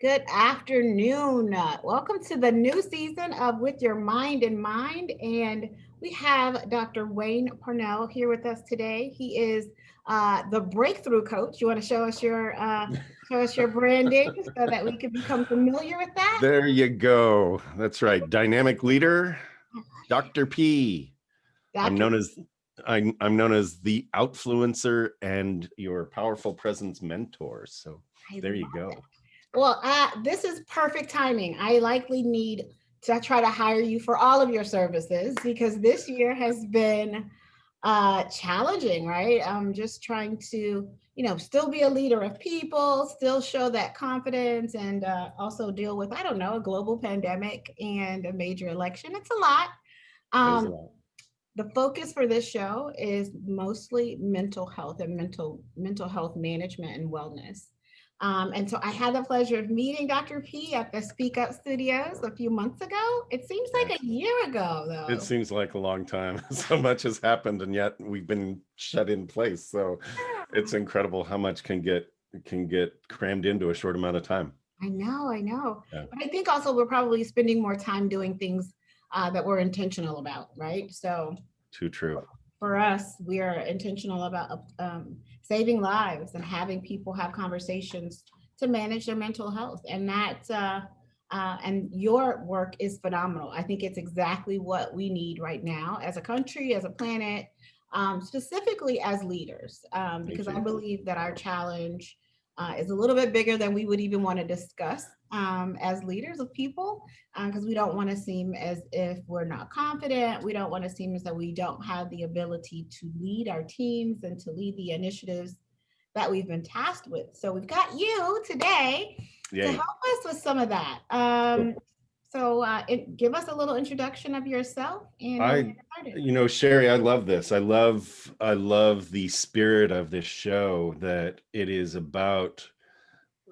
Good afternoon. Welcome to the new season of With Your Mind in Mind. And we have Dr. Wayne Pernell here with us today. He is the breakthrough coach. You want to show us your branding so that we can become familiar with that? There you go. That's right. Dynamic leader, Dr. P. I'm Dr. known as I'm known as the outfluencer and your powerful presence mentor. So I there you love go. it. Well, this is perfect timing. I likely need to try to hire you for all of your services because this year has been challenging, right? Just trying to, still be a leader of people, still show that confidence, and also deal with, I don't know, a global pandemic and a major election. It's a lot. It is a Um, lot. the focus for this show is mostly mental health and mental health management and wellness. And so I had the pleasure of meeting Dr. P at the Speak Up Studios a few months ago. It seems Yeah. like a year ago, It though. seems like a long time. So much has happened and yet we've been shut in place. So it's incredible how much can get crammed into a short amount of time. I know, I know. Yeah. But I think also we're probably spending more time doing things that we're intentional about, right? So Too true. for us, we are intentional about saving lives and having people have conversations to manage their mental health. And your work is phenomenal. I think it's exactly what we need right now as a country, as a planet, specifically as leaders, Thank because I you. believe that our challenge is a little bit bigger than we would even want to discuss as leaders of people, because we don't want to seem as if we're not confident. We don't want to seem as though we don't have the ability to lead our teams and to lead the initiatives that we've been tasked with. So we've got you today to help Yay. us with some of that. Cool. Give us a little introduction of yourself, and we'll I, get started. Sherry, I love this. I love the spirit of this show, that it is about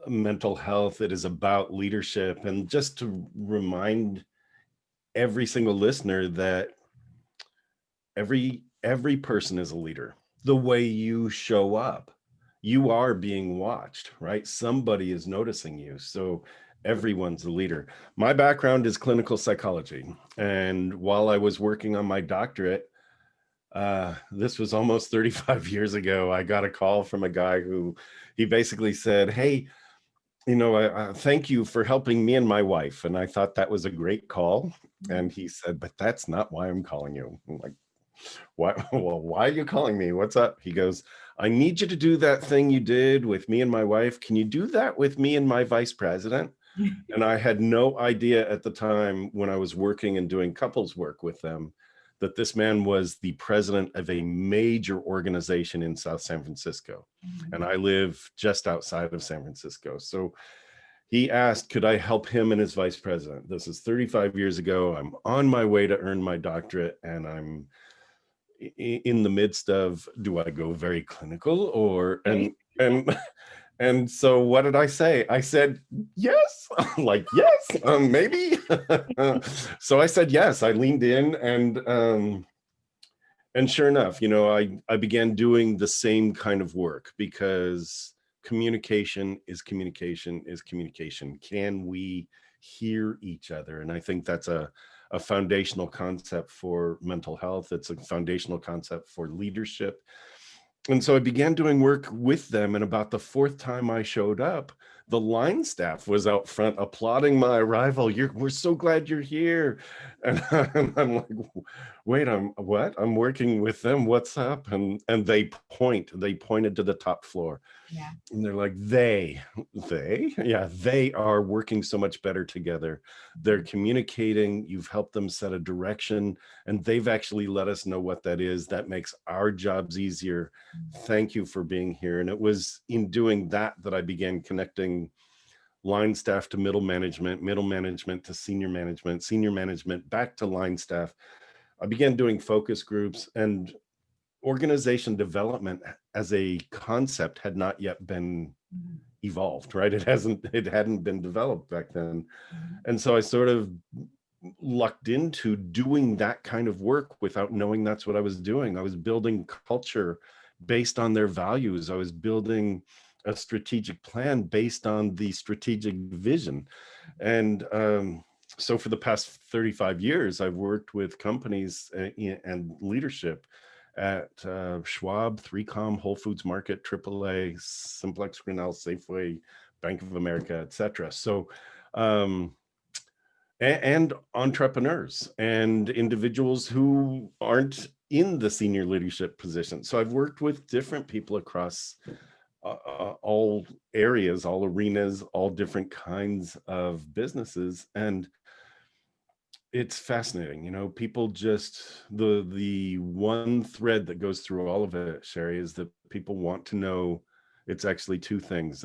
mental health, it is about leadership, and just to remind every single listener that every person is a leader. The way you show up, you are being watched, right? Somebody is noticing you. So everyone's a leader. My background is clinical psychology, and while I was working on my doctorate, this was almost 35 years ago, I got a call from a guy who he basically said, "Hey, I thank you for helping me and my wife." And I thought that was a great call. And he said, "But that's not why I'm calling you." I'm like, "Why? Well, why are you calling me? What's up?" He goes, "I need you to do that thing you did with me and my wife. Can you do that with me and my vice president?" And I had no idea at the time, when I was working and doing couples work with them, that this man was the president of a major organization in South San Francisco. And I live just outside of San Francisco. So he asked, could I help him and his vice president? This is 35 years ago. I'm on my way to earn my doctorate, and I'm in the midst of, do I go very clinical or, Okay. and and so what did I say? I said, yes, like, yes, maybe. So I said, yes, I leaned in, and sure enough, I began doing the same kind of work, because communication is communication is communication. Can we hear each other? And I think that's a foundational concept for mental health. It's a foundational concept for leadership. And so I began doing work with them. And about the fourth time I showed up, the line staff was out front applauding my arrival. We're so glad you're here. And I'm like, wait, I'm what? I'm working with them. What's up? And they pointed to the top floor. Yeah. And they're like, yeah, they are working so much better together. They're communicating. You've helped them set a direction, and they've actually let us know what that is. That makes our jobs easier. Thank you for being here. And it was in doing that that I began connecting line staff to middle management to senior management back to line staff. I began doing focus groups, and organization development as a concept had not yet been evolved, right? It hadn't been developed back then. And so I sort of lucked into doing that kind of work without knowing that's what I was doing. I was building culture based on their values. I was building a strategic plan based on the strategic vision. And so for the past 35 years, I've worked with companies and leadership at Schwab, 3Com, Whole Foods Market, AAA, Simplex Grinnell, Safeway, Bank of America, etc. So, and entrepreneurs and individuals who aren't in the senior leadership position. So I've worked with different people across all areas, all arenas, all different kinds of businesses. And it's fascinating, people just, the one thread that goes through all of it, Sherry, is that people want to know it's actually two things.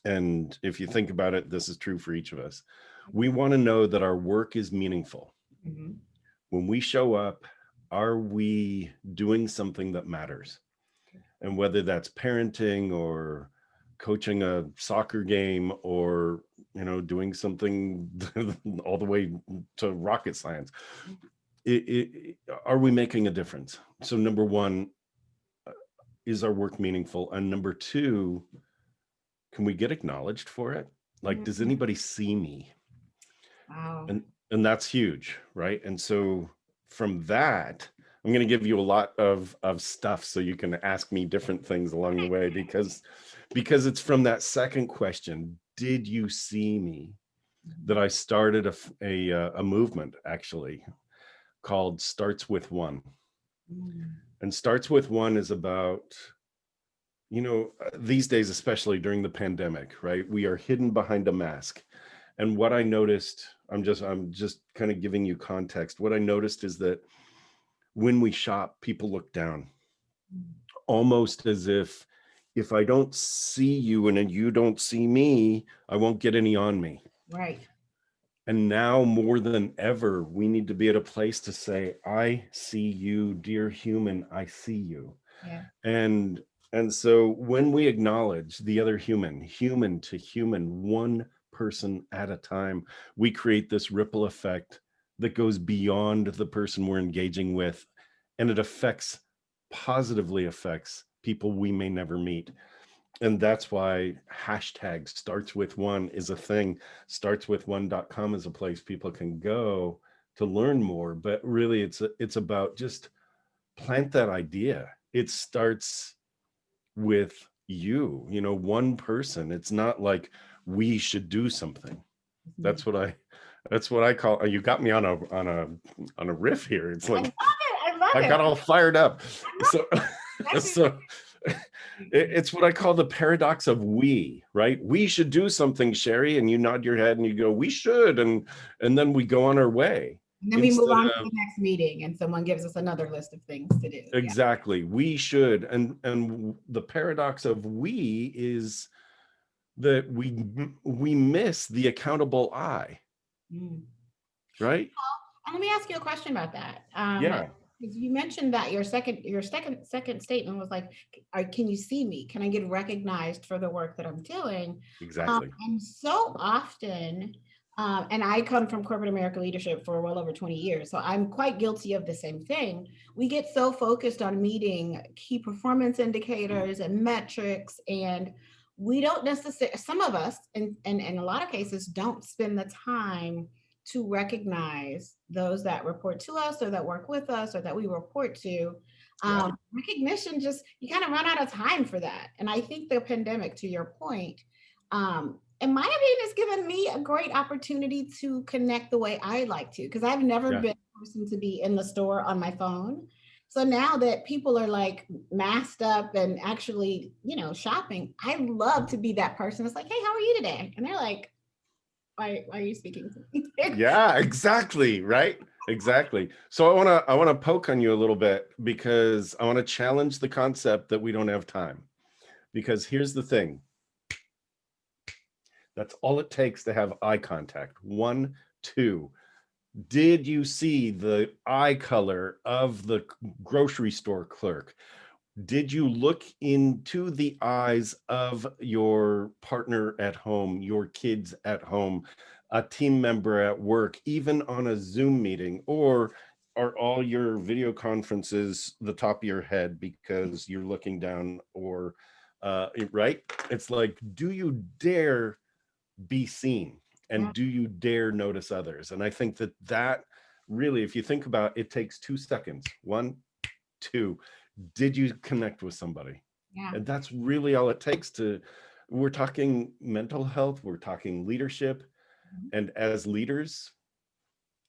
And if you think about it, this is true for each of us. We want to know that our work is meaningful. Mhm. When we show up, are we doing something that matters? And whether that's parenting or coaching a soccer game or doing something all the way to rocket science, are we making a difference? So number one, is our work meaningful? And number two, can we get acknowledged for it? Like, does Mhm. anybody see me? Wow. And that's huge, right? And so from that, I'm going to give you a lot of stuff so you can ask me different things along the way, because it's from that second question, did you see me, that I started a movement actually called Starts With One. Mm. And Starts With One is about, these days, especially during the pandemic, right? We are hidden behind a mask. And what I noticed, I'm just kind of giving you context. What I noticed is that when we shop, people look down, almost as if I don't see you and then you don't see me, I won't get any on me. Right. And now more than ever, we need to be at a place to say, I see you, dear human, I see you. Yeah. And so when we acknowledge the other human to human, one person at a time, we create this ripple effect that goes beyond the person we're engaging with, and it positively affects people we may never meet. And that's why hashtag starts with one is a thing. Startswithone.com is a place people can go to learn more, but really it's about just plant that idea. It starts with one person. It's not like we should do something. Mhm. That's what I call, you got me on a riff here. It's I love like it. I love I it. got all fired up. So Actually, so it's what I call the paradox of we, right? We should do something, Sherry, and you nod your head and you go, we should, and then we go on our way. and then we move Instead on to of the next meeting and someone gives us another list of things to do. Yeah. exactly, we should, and the paradox of we is that we miss the accountable I, Mm. right? And let me ask you a question about that. Yeah, Because you mentioned that your second statement was like, can you see me? Can I get recognized for the work that I'm doing? exactly. And so often, and I come from corporate America leadership for well over 20 years, so I'm quite guilty of the same thing. We get so focused on meeting key performance indicators and metrics, and we don't necessarily, some of us, and in a lot of cases, don't spend the time to recognize those that report to us or that work with us or that we report to. Yeah, Recognition, just you kind of run out of time for that. And I think the pandemic, to your point, in my opinion, has given me a great opportunity to connect the way I like to, because I've never yeah. been a person to be in the store on my phone. So now that people are like masked up and actually, shopping, I love to be that person. It's like, hey, how are you today? And they're like, why are you speaking to me? Yeah, exactly, right? Exactly. So I want to poke on you a little bit, because I want to challenge the concept that we don't have time. Because here's the thing. That's all it takes to have eye contact. One, two. Did you see the eye color of the grocery store clerk? Did you look into the eyes of your partner at home, your kids at home, a team member at work, even on a Zoom meeting? Or are all your video conferences the top of your head because you're looking down, or right? It's like, do you dare be seen, Yeah. and do you dare notice others? And I think that really, if you think about it, it takes 2 seconds. One, two, did you connect with somebody? Yeah. And that's really all it takes to, we're talking mental health, we're talking leadership. Mhm. And as leaders,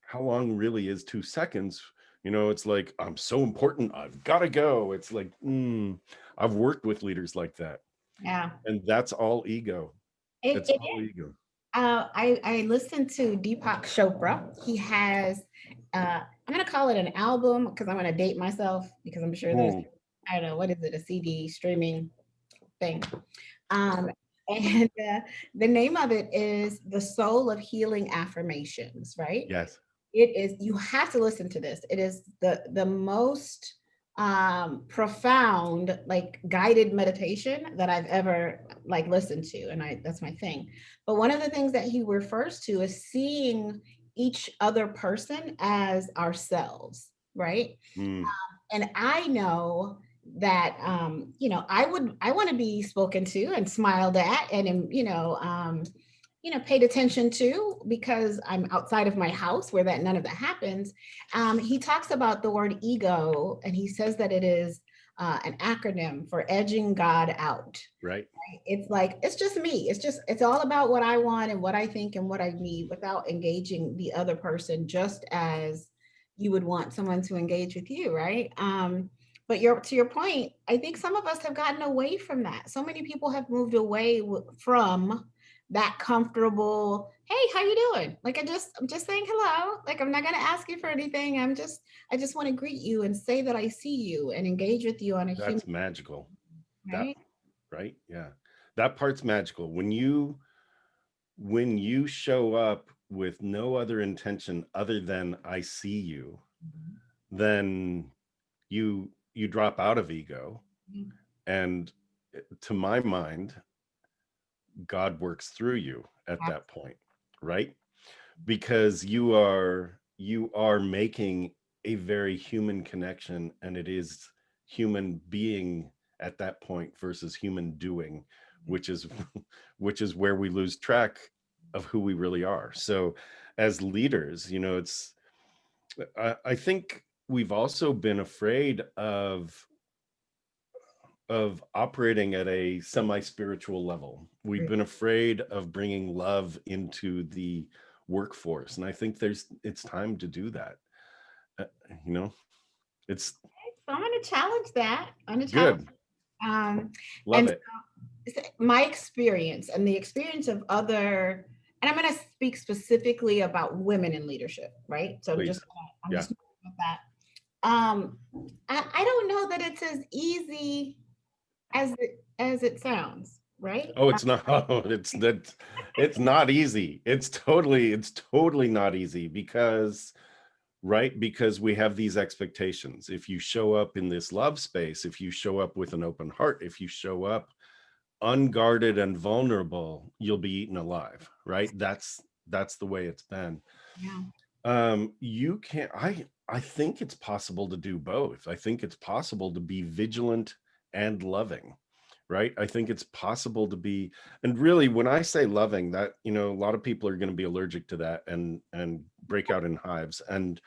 how long really is 2 seconds? You know, it's like, I'm so important, I've got to go. It's like, I've worked with leaders like that. Yeah. And that's all ego. It's It all is. ego. I listened to Deepak Chopra. He has, I'm going to call it an album because I'm going to date myself because I'm sure there's, Hmm. I don't know, what is it, a CD streaming thing. Um, and the name of it is The Soul of Healing Affirmations, right? Yes. It is, you have to listen to this. It is the most profound, like, guided meditation that I've ever like listened to, and I that's my thing. But one of the things that he refers to is seeing each other person as ourselves, right? Mm, And I know that, I want to be spoken to and smiled at, and paid attention to, because I'm outside of my house where that none of that happens. He talks about the word ego, and he says that it is an acronym for edging God out. right. It's like, it's just me. It's all about what I want and what I think and what I need, without engaging the other person, just as you would want someone to engage with you, right? But to your point, I think some of us have gotten away from that. So many people have moved away from that comfortable, hey, how you doing? Like, I'm just saying hello. Like, I'm not going to ask you for anything. I just want to greet you and say that I see you and engage with you on a human, That's magical. That, right? right? Yeah. That part's magical. When you show up with no other intention other than I see you, then you drop out of ego. Mhm. And to my mind, God works through you at that point, right? Because you are making a very human connection, and it is human being at that point versus human doing, which is which is where we lose track of who we really are. So as leaders, it's, I think we've also been afraid of operating at a semi-spiritual level. We've been afraid of bringing love into the workforce, and I think it's time to do that. Uh, you know, it's So I'm going to challenge that. I'm going to challenge. good. Um, Love and it. my experience and the experience of other, and I'm going to speak specifically about women in leadership, right? So Please. I'm Yeah. just about that. Um, I don't know that it's as easy as it sounds, right? Oh, it's not. Oh, it's not easy. It's totally not easy, because right, because we have these expectations. If you show up in this love space, if you show up with an open heart, if you show up unguarded and vulnerable, you'll be eaten alive, right? That's the way it's been. Yeah. You can't, I think it's possible to do both. I think it's possible to be vigilant and loving, right? I think it's possible to be, and really, when I say loving, that, a lot of people are going to be allergic to that and break out in hives. And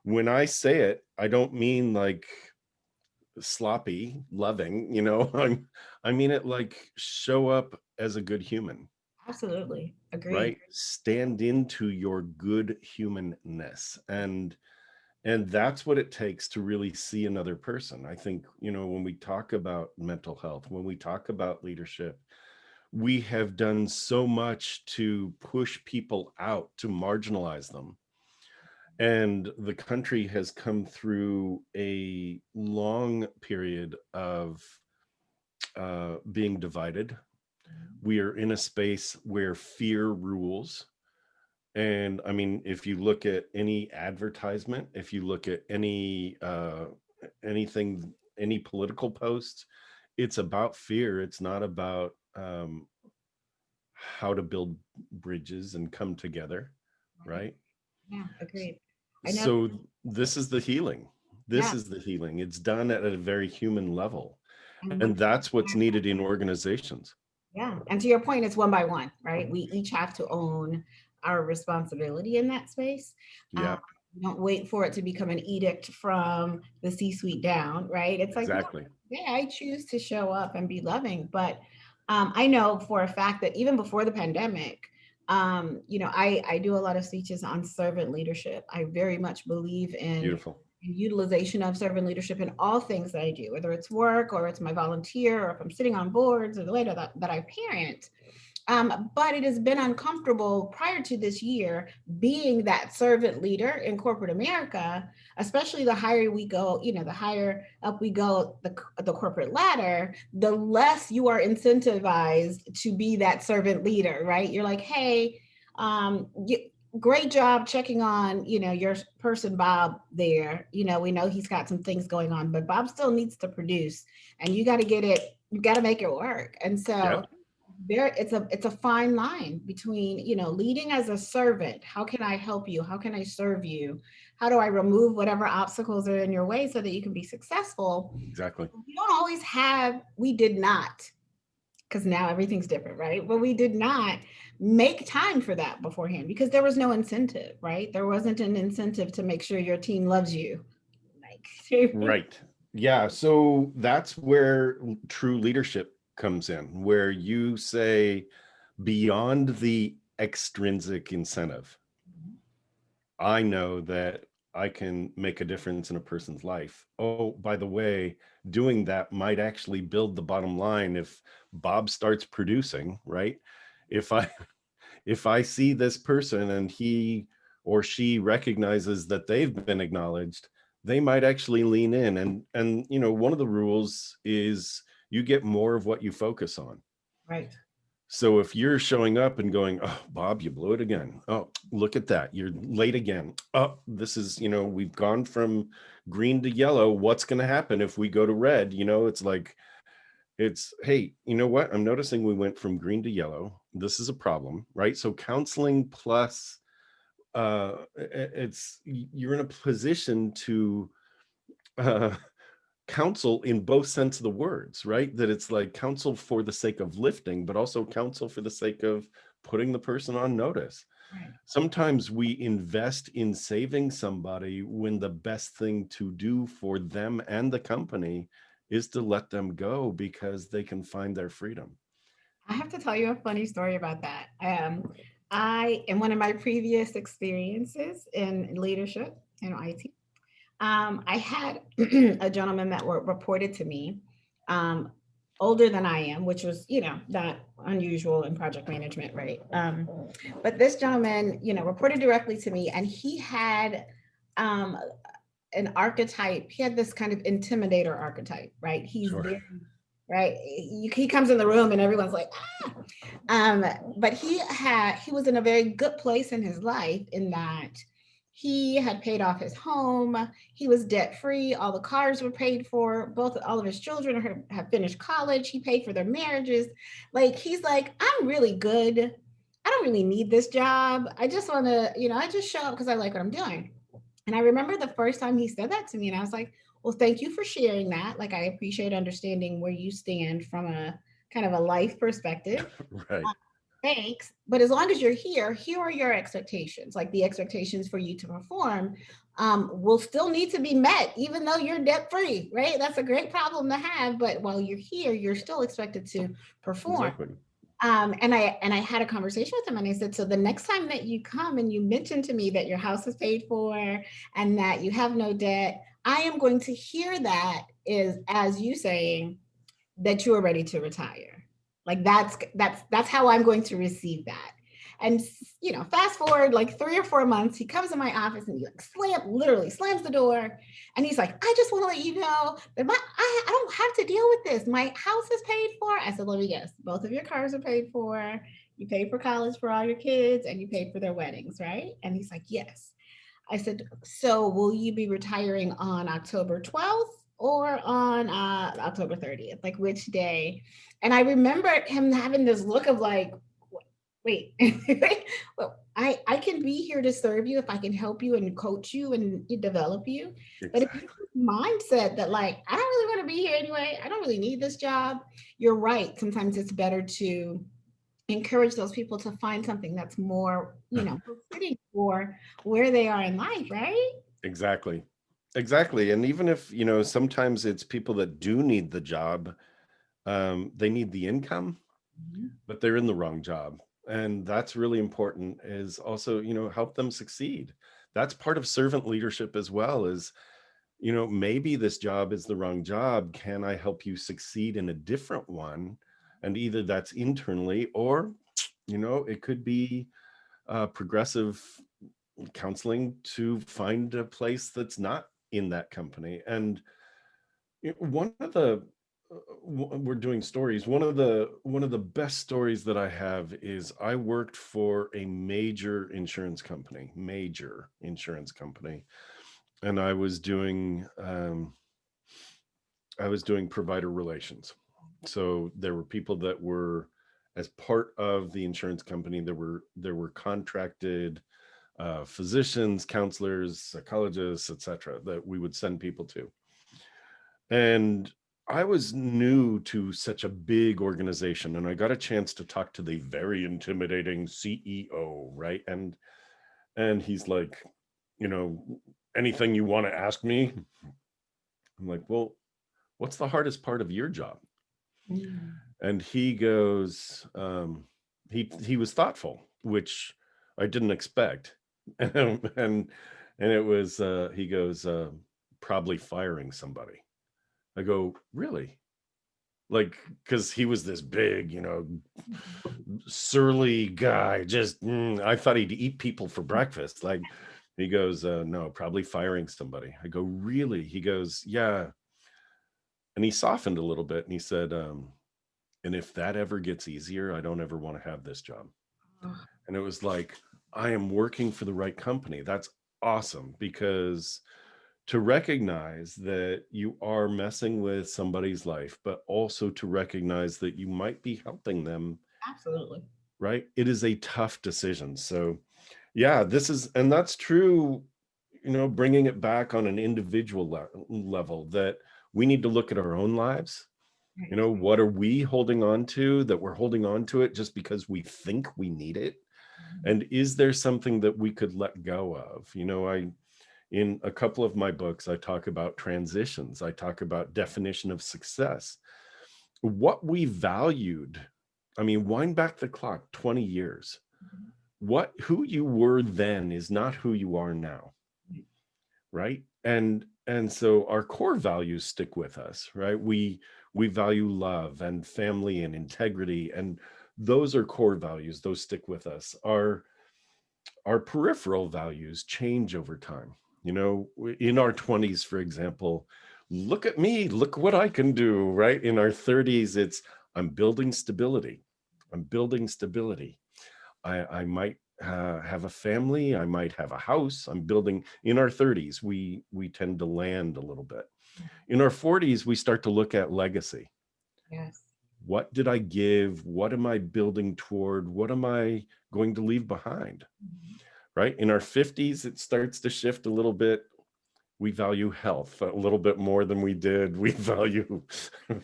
when I say it, I don't mean like sloppy loving, I mean it like, show up as a good human, Absolutely. Agreed. right? Stand into your good humanness. And that's what it takes to really see another person. I think, when we talk about mental health, when we talk about leadership, we have done so much to push people out, to marginalize them. And the country has come through a long period of being divided. We are in a space where fear rules. And I mean, if you look at any advertisement, if you look at anything, any political posts, it's about fear. It's not about how to build bridges and come together, Right. right? Yeah. Agreed. I know. So this is the healing. This Yeah. is the healing. It's done at a very human level. And And that's what's needed in organizations. yeah. And to your point, it's one by one, right? We each have to own our responsibility in that space. Um, Yeah, don't wait for it to become an edict from the C-suite down, right? It's like, no, exactly. yeah, I choose to show up and be loving. But I know for a fact that even before the pandemic, I do a lot of speeches on servant leadership. I very much believe in Beautiful. utilization of servant leadership in all things that I do, whether it's work or it's my volunteer or if I'm sitting on boards or the way that I parent. But it has been uncomfortable prior to this year being that servant leader in corporate America, especially the higher we go, the higher up we go the corporate ladder, the less you are incentivized to be that servant leader, right? You're like, hey, you, great job checking on, your person Bob there. We know he's got some things going on, but Bob still needs to produce and you got to make it work. And so Yep. it's a fine line between leading as a servant. How can I help you? How can I serve you? How do I remove whatever obstacles are in your way so that you can be successful? Exactly. We did not, because now everything's different, right? But we did not make time for that beforehand because there was no incentive, right? There wasn't an incentive to make sure your team loves you, like Right. Yeah. So that's where true leadership comes in, where you say, beyond the extrinsic incentive, I know that I can make a difference in a person's life. Oh, by the way, doing that might actually build the bottom line if Bob starts producing, right? If I if I see this person and he or she recognizes that they've been acknowledged, they might actually lean in. And one of the rules is you get more of what you focus on. right. So if you're showing up and going, oh, Bob, you blew it again. Oh, look at that. You're late again. Oh, this is, we've gone from green to yellow. What's going to happen if we go to red? It's like, hey, you know what? I'm noticing we went from green to yellow. This is a problem, right? So counseling plus you're in a position to uh, counsel in both sense of the words, right? That it's like counsel for the sake of lifting, but also counsel for the sake of putting the person on notice. Right. Sometimes we invest in saving somebody when the best thing to do for them and the company is to let them go because they can find their freedom. I have to tell you a funny story about that. I, in one of my previous experiences in leadership, IT, I had a gentleman that reported to me, um, older than I am, which was, not unusual in project management, right? But this gentleman, reported directly to me, and he had um, an archetype. He had this kind of intimidator archetype, right? He's Sure. very right. He comes in the room and everyone's like, ah. Um, but he was in a very good place in his life in that he had paid off his home. He was debt free. All the cars were paid for. All of his children have finished college. He paid for their marriages. Like he's like, I'm really good. I don't really need this job. I just want to, I just show up because I like what I'm doing. And I remember the first time he said that to me, and I was like, well, thank you for sharing that. Like, I appreciate understanding where you stand from a kind of a life perspective. Right. Thanks. But as long as you're here are your expectations. Like the expectations for you to perform will still need to be met, even though you're debt free, right? That's a great problem to have. But while you're here, you're still expected to perform. Exactly. And I had a conversation with him and I said, so the next time that you come and you mention to me that your house is paid for and that you have no debt, I am going to hear that is as you saying that you are ready to retire. Like that's how I'm going to receive that. And fast forward like 3 or 4 months, he comes in my office and he literally slams the door, and he's like, "I just want to let you know that I don't have to deal with this. My house is paid for." I said, "Let me guess. Both of your cars are paid for. You paid for college for all your kids, and you paid for their weddings, right?" And he's like, "Yes." I said, "So will you be retiring on October 12th or on October 30th? Like which day?" And I remember him having this look of like, wait, well, I can be here to serve you if I can help you and coach you and develop you. But if you have Exactly. this mindset that like, I don't really want to be here anyway, I don't really need this job, you're right. Sometimes it's better to encourage those people to find something that's more, fitting for where they are in life, right? Exactly. Exactly. And even if, sometimes it's people that do need the job, they need the income, Mhm. but they're in the wrong job. And that's really important is also, help them succeed. That's part of servant leadership as well is, maybe this job is the wrong job. Can I help you succeed in a different one? And either that's internally or, it could be progressive counseling to find a place that's not in that company. And one of the we're doing stories. One of the best stories that I have is I worked for a major insurance company, and I was doing provider relations. So there were people that were as part of the insurance company. There were contracted physicians, counselors, psychologists, etc., that we would send people to. And I was new to such a big organization, and I got a chance to talk to the very intimidating CEO, right? And he's like, you know, anything you want to ask me? I'm like, well, what's the hardest part of your job? Mm. And he goes, he was thoughtful, which I didn't expect. And it was he goes, probably firing somebody. I go, really? Like, because he was this big, surly guy. Just I thought he'd eat people for breakfast. Like, he goes, no, probably firing somebody. I go, really? He goes, yeah. And he softened a little bit and he said, and if that ever gets easier, I don't ever want to have this job. Oh, And it was like, I am working for the right company. That's awesome, because to recognize that you are messing with somebody's life, but also to recognize that you might be helping them, absolutely. right? It is a tough decision. So, yeah, and that's true, bringing it back on an individual level, that we need to look at our own lives. Right. What are we holding on to, that we're holding on to it just because we think we need it? Mhm. And is there something that we could let go of? In a couple of my books, I talk about transitions. I talk about definition of success. What we valued, I mean, wind back the clock 20 years. Mhm. Who you were then is not who you are now, right? And so our core values stick with us, right? We value love and family and integrity, and those are core values. Those stick with us. Our peripheral values change over time. In our 20s, for example, look at me, look what I can do, right? In our 30s, it's I'm building stability. I'm building stability. I might have a family. I might have a house. I'm building. In our 30s, we tend to land a little bit. In our 40s, we start to look at legacy. Yes. What did I give? What am I building toward? What am I going to leave behind? Mhm. Right? In our 50s, it starts to shift a little bit. We value health a little bit more than we did. We value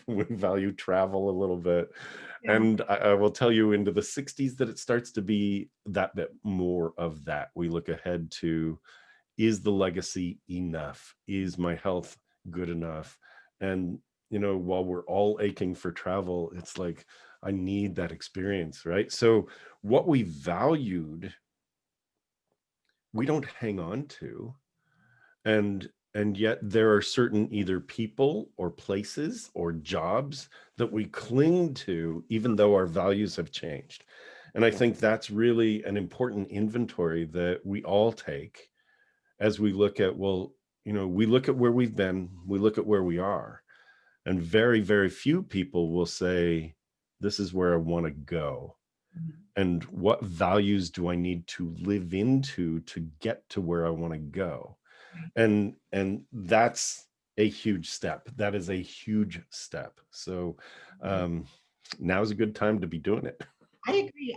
we value travel a little bit. Yeah. And I will tell you, into the 60s, that it starts to be that bit more of that. We look ahead to, is the legacy enough? Is my health good enough? And while we're all aching for travel, it's like, I need that experience, right? So what we valued, we don't hang on to. And yet there are certain either people or places or jobs that we cling to, even though our values have changed. And I think that's really an important inventory that we all take as we look at, well, we look at where we've been, we look at where we are, and very, very few people will say, this is where I want to go. Mhm. And what values do I need to live into to get to where I want to go? Right. And that's a huge step. That is a huge step. So Mhm. um now's a good time to be doing it. I agree.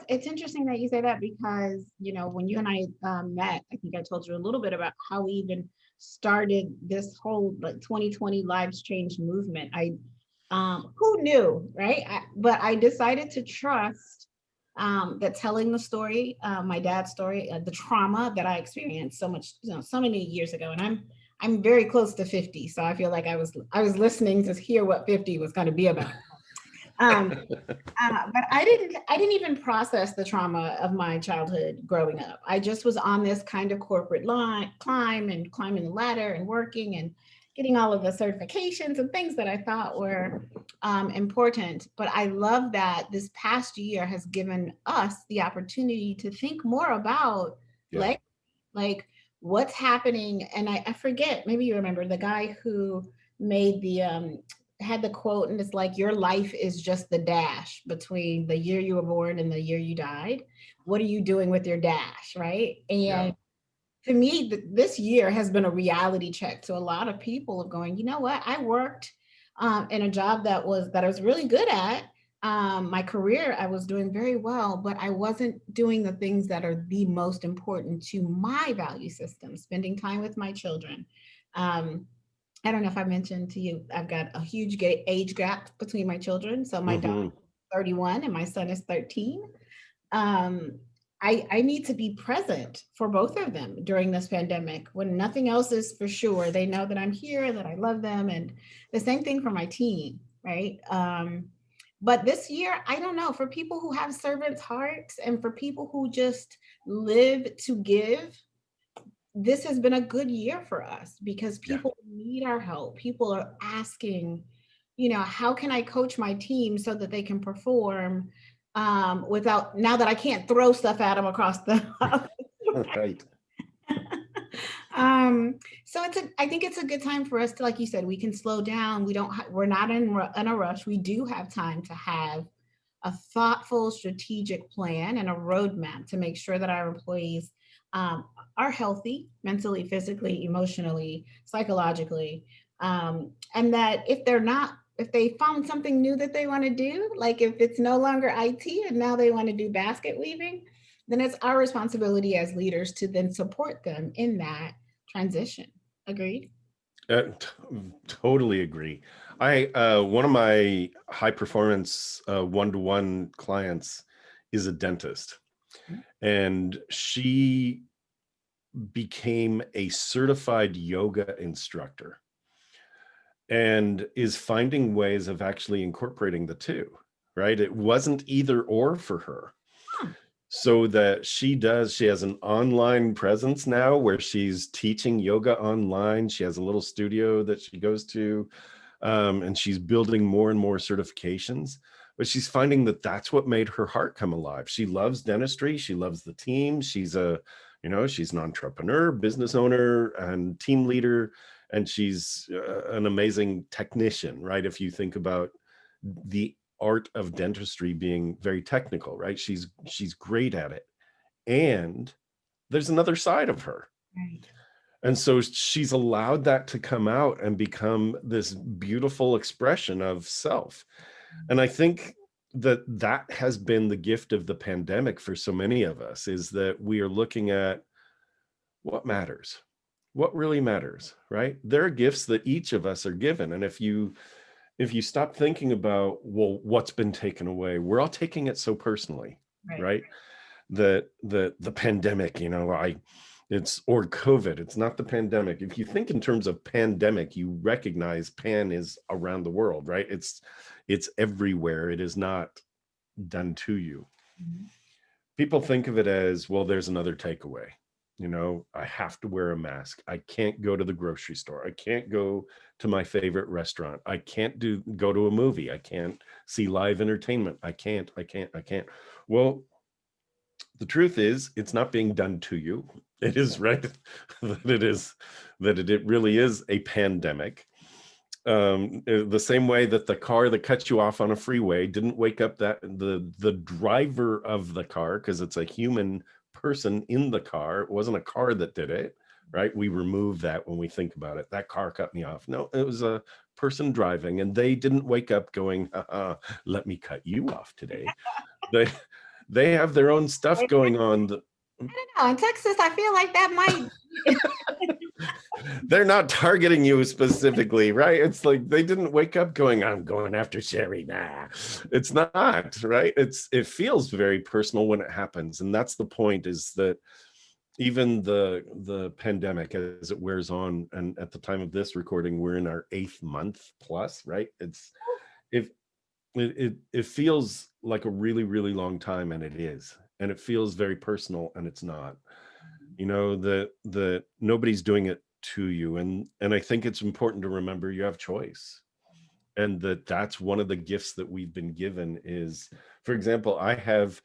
It's interesting that you say that because, when you and I met, I think I told you a little bit about how we even started this whole like 2020 Lives Change movement. Who knew, right? But I decided to trust that telling the story, my dad's story, the trauma that I experienced so much, so many years ago, and I'm very close to 50, so I feel like I was listening to hear what 50 was going to be about. Um, but I didn't even process the trauma of my childhood growing up. I just was on this kind of corporate line climb and climbing the ladder and working and getting all of the certifications and things that I thought were important. But I love that this past year has given us the opportunity to think more about Yeah. like like what's happening. And I forget, maybe you remember the guy who made the had the quote, and it's like, your life is just the dash between the year you were born and the year you died. What are you doing with your dash, right? Yeah. And to me, this year has been a reality check to a lot of people of going, you know what? I worked in a job that I was really good at. My career, I was doing very well, but I wasn't doing the things that are the most important to my value system, spending time with my children. Um, I don't know if I mentioned to you, I've got a huge age gap between my children. So my daughter Hmm. is 31 and my son is 13. um, I need to be present for both of them during this pandemic when nothing else is for sure. They know that I'm here, that I love them, and the same thing for my team, right? But this year, I don't know, for people who have servants' hearts and for people who just live to give, this has been a good year for us because Yeah. people need our help. People are asking, how can I coach my team so that they can perform without, now that I can't throw stuff at them across the house. Right. So I think it's a good time for us to, like you said, we can slow down. We're not in a rush. We do have time to have a thoughtful strategic plan and a roadmap to make sure that our employees um, are healthy mentally, physically, emotionally, psychologically, and that if they found something new that they want to do, like if it's no longer IT and now they want to do basket weaving, then it's our responsibility as leaders to then support them in that transition. Agreed? Totally agree. I one of my high performance one-to-one clients is a dentist, and she became a certified yoga instructor and is finding ways of actually incorporating the two, right? It wasn't either or for her. Huh. So that she has an online presence now where she's teaching yoga online. She has a little studio that she goes to, and she's building more and more certifications. But she's finding that that's what made her heart come alive. She loves dentistry. She loves the team. She's an entrepreneur, business owner, and team leader, and she's an amazing technician, right? If you think about the art of dentistry being very technical, right? She's great at it. And there's another side of her. Right. And so she's allowed that to come out and become this beautiful expression of self. And I think that that has been the gift of the pandemic for so many of us, is that we are looking at what matters, what really matters, right? There are gifts that each of us are given. And if you stop thinking about, well, what's been taken away, we're all taking it so personally, Right. right? That the pandemic, or COVID, it's not the pandemic. If you think in terms of pandemic, you recognize pan is around the world, right? It's everywhere. It is not done to you. Mhm. People think of it as, well, there's another takeaway. I have to wear a mask. I can't go to the grocery store. I can't go to my favorite restaurant. I can't go to a movie. I can't see live entertainment. I can't. Well, the truth is, it's not being done to you. It is, right. That it really is a pandemic. The same way that the car that cut you off on a freeway didn't wake up the driver of the car, because it's a human person in the car. It wasn't a car that did it, right? We remove that when we think about it. That car cut me off. No, it was a person driving, and they didn't wake up going, let me cut you off today. They they have their own stuff going on. I don't know. In Texas, I feel like that might. They're not targeting you specifically, right? It's like they didn't wake up going, I'm going after Sherry. Nah, it's not, right? It feels very personal when it happens. And that's the point, is that even the pandemic, as it wears on, and at the time of this recording, we're in our 8th month plus, right? If it feels like a really, really long time, and it is. And it feels very personal, and it's not. That nobody's doing it to you, and I think it's important to remember you have choice, and that's one of the gifts that we've been given is, for example, I have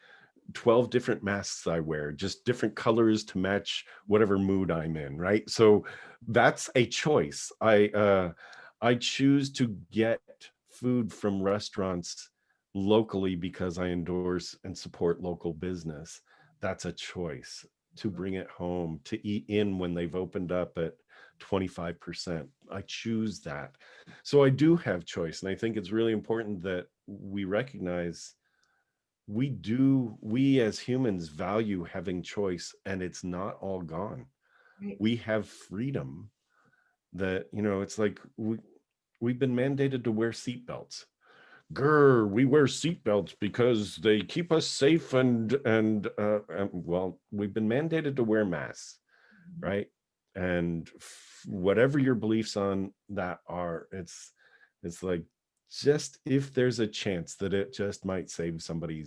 12 different masks I wear, just different colors to match whatever mood I'm in, right? So that's a choice. I choose to get food from restaurants locally because I endorse and support local business. That's a choice. To bring it home, to eat in when they've opened up at 25%. I choose that. So I do have choice. And I think it's really important that we recognize we as humans value having choice, and it's not all gone. Right. We have freedom. That, it's like we've been mandated to wear seatbelts. Grr, we wear seatbelts because they keep us safe, and well, we've been mandated to wear masks, right? And whatever your beliefs on that are, it's like, just if there's a chance that it just might save somebody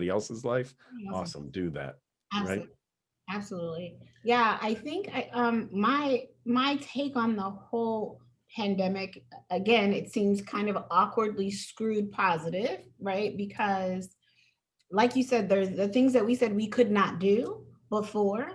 else's life, Awesome. awesome, do that, right? Absolutely. Absolutely. Yeah, I think my take on the whole pandemic, again, it seems kind of awkwardly screwed positive, right? Because like you said, there's the things that we said we could not do before,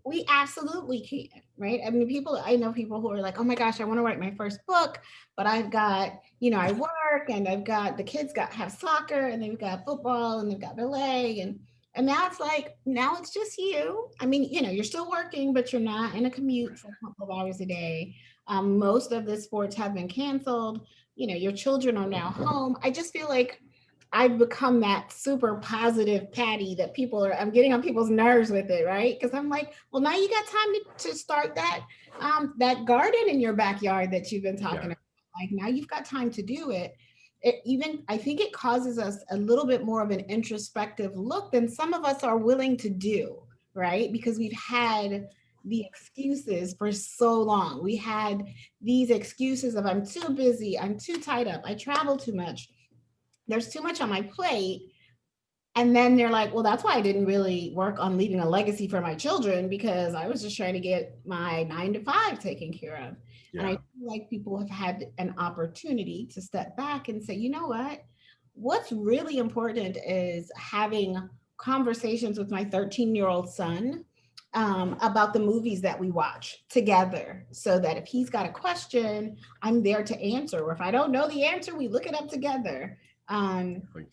we absolutely can, right? I mean, I know people who are like, oh my gosh, I want to write my first book, but I've got, I work, and I've got the kids have soccer, and they've got football, and they've got ballet, and now it's like, now it's just you. I mean, you're still working, but you're not in a commute for a couple of hours a day. Most of the sports have been canceled. Your children are now home. I just feel like I've become that super positive Patty that I'm getting on people's nerves with it, right? Because I'm like, well, now you got time to start that garden in your backyard that you've been talking Yeah. about. Like, now you've got time to do it. I think it causes us a little bit more of an introspective look than some of us are willing to do, right? Because we've had the excuses for so long. We had these excuses of, I'm too busy, I'm too tied up, I travel too much, there's too much on my plate. And then they're like, well, that's why I didn't really work on leaving a legacy for my children, because I was just trying to get my 9 to 5 taken care of. And I Yeah. feel like people have had an opportunity to step back and say, you know what? What's really important is having conversations with my 13-year-old son about the movies that we watch together, so that if he's got a question, I'm there to answer. Or if I don't know the answer, we look it up together. Um, Like,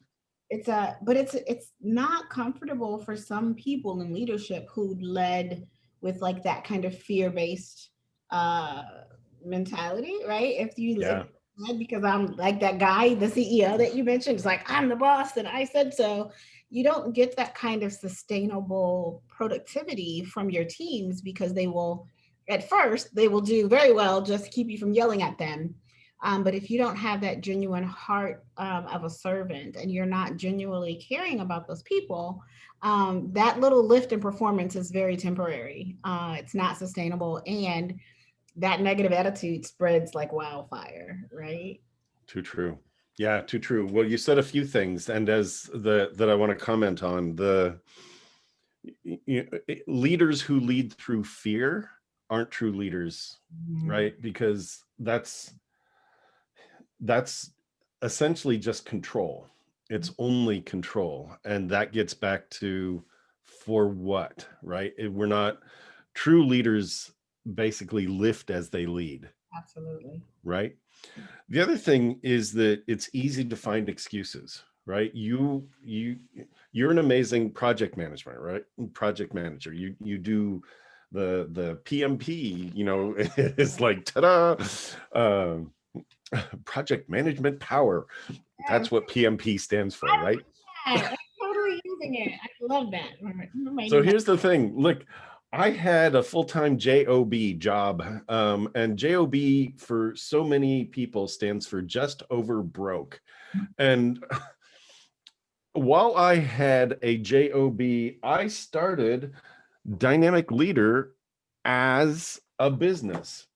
but it's not comfortable for some people in leadership who led with like that kind of fear-based uh mentality, right? If yeah. led because I'm like that guy, the CEO that you mentioned, is like, I'm the boss and I said so. You don't get that kind of sustainable productivity from your teams, because at first they will do very well just to keep you from yelling at them. But if you don't have that genuine heart of a servant, and you're not genuinely caring about those people, that little lift in performance is very temporary. It's not sustainable. And that negative attitude spreads like wildfire, right? Too true. Yeah, too true. Well, you said a few things, and as that I want to comment on, leaders who lead through fear aren't true leaders, Mhm. right? Because that's essentially just control. It's only control, and that gets back to, for what, right? We're not true leaders. Basically lift as they lead, Absolutely. right? The other thing is that it's easy to find excuses, right? You're an amazing project management, right? Project manager. You do the PMP, it's like ta-da. Project management power. Yes, That's what PMP stands for, right? I love that. I'm totally using it. I love that. All right, I'm gonna So that. here's the thing. Look, I had a full-time job, and job for so many people stands for just over broke. And while I had a job, I started Dynamic Leader as a business.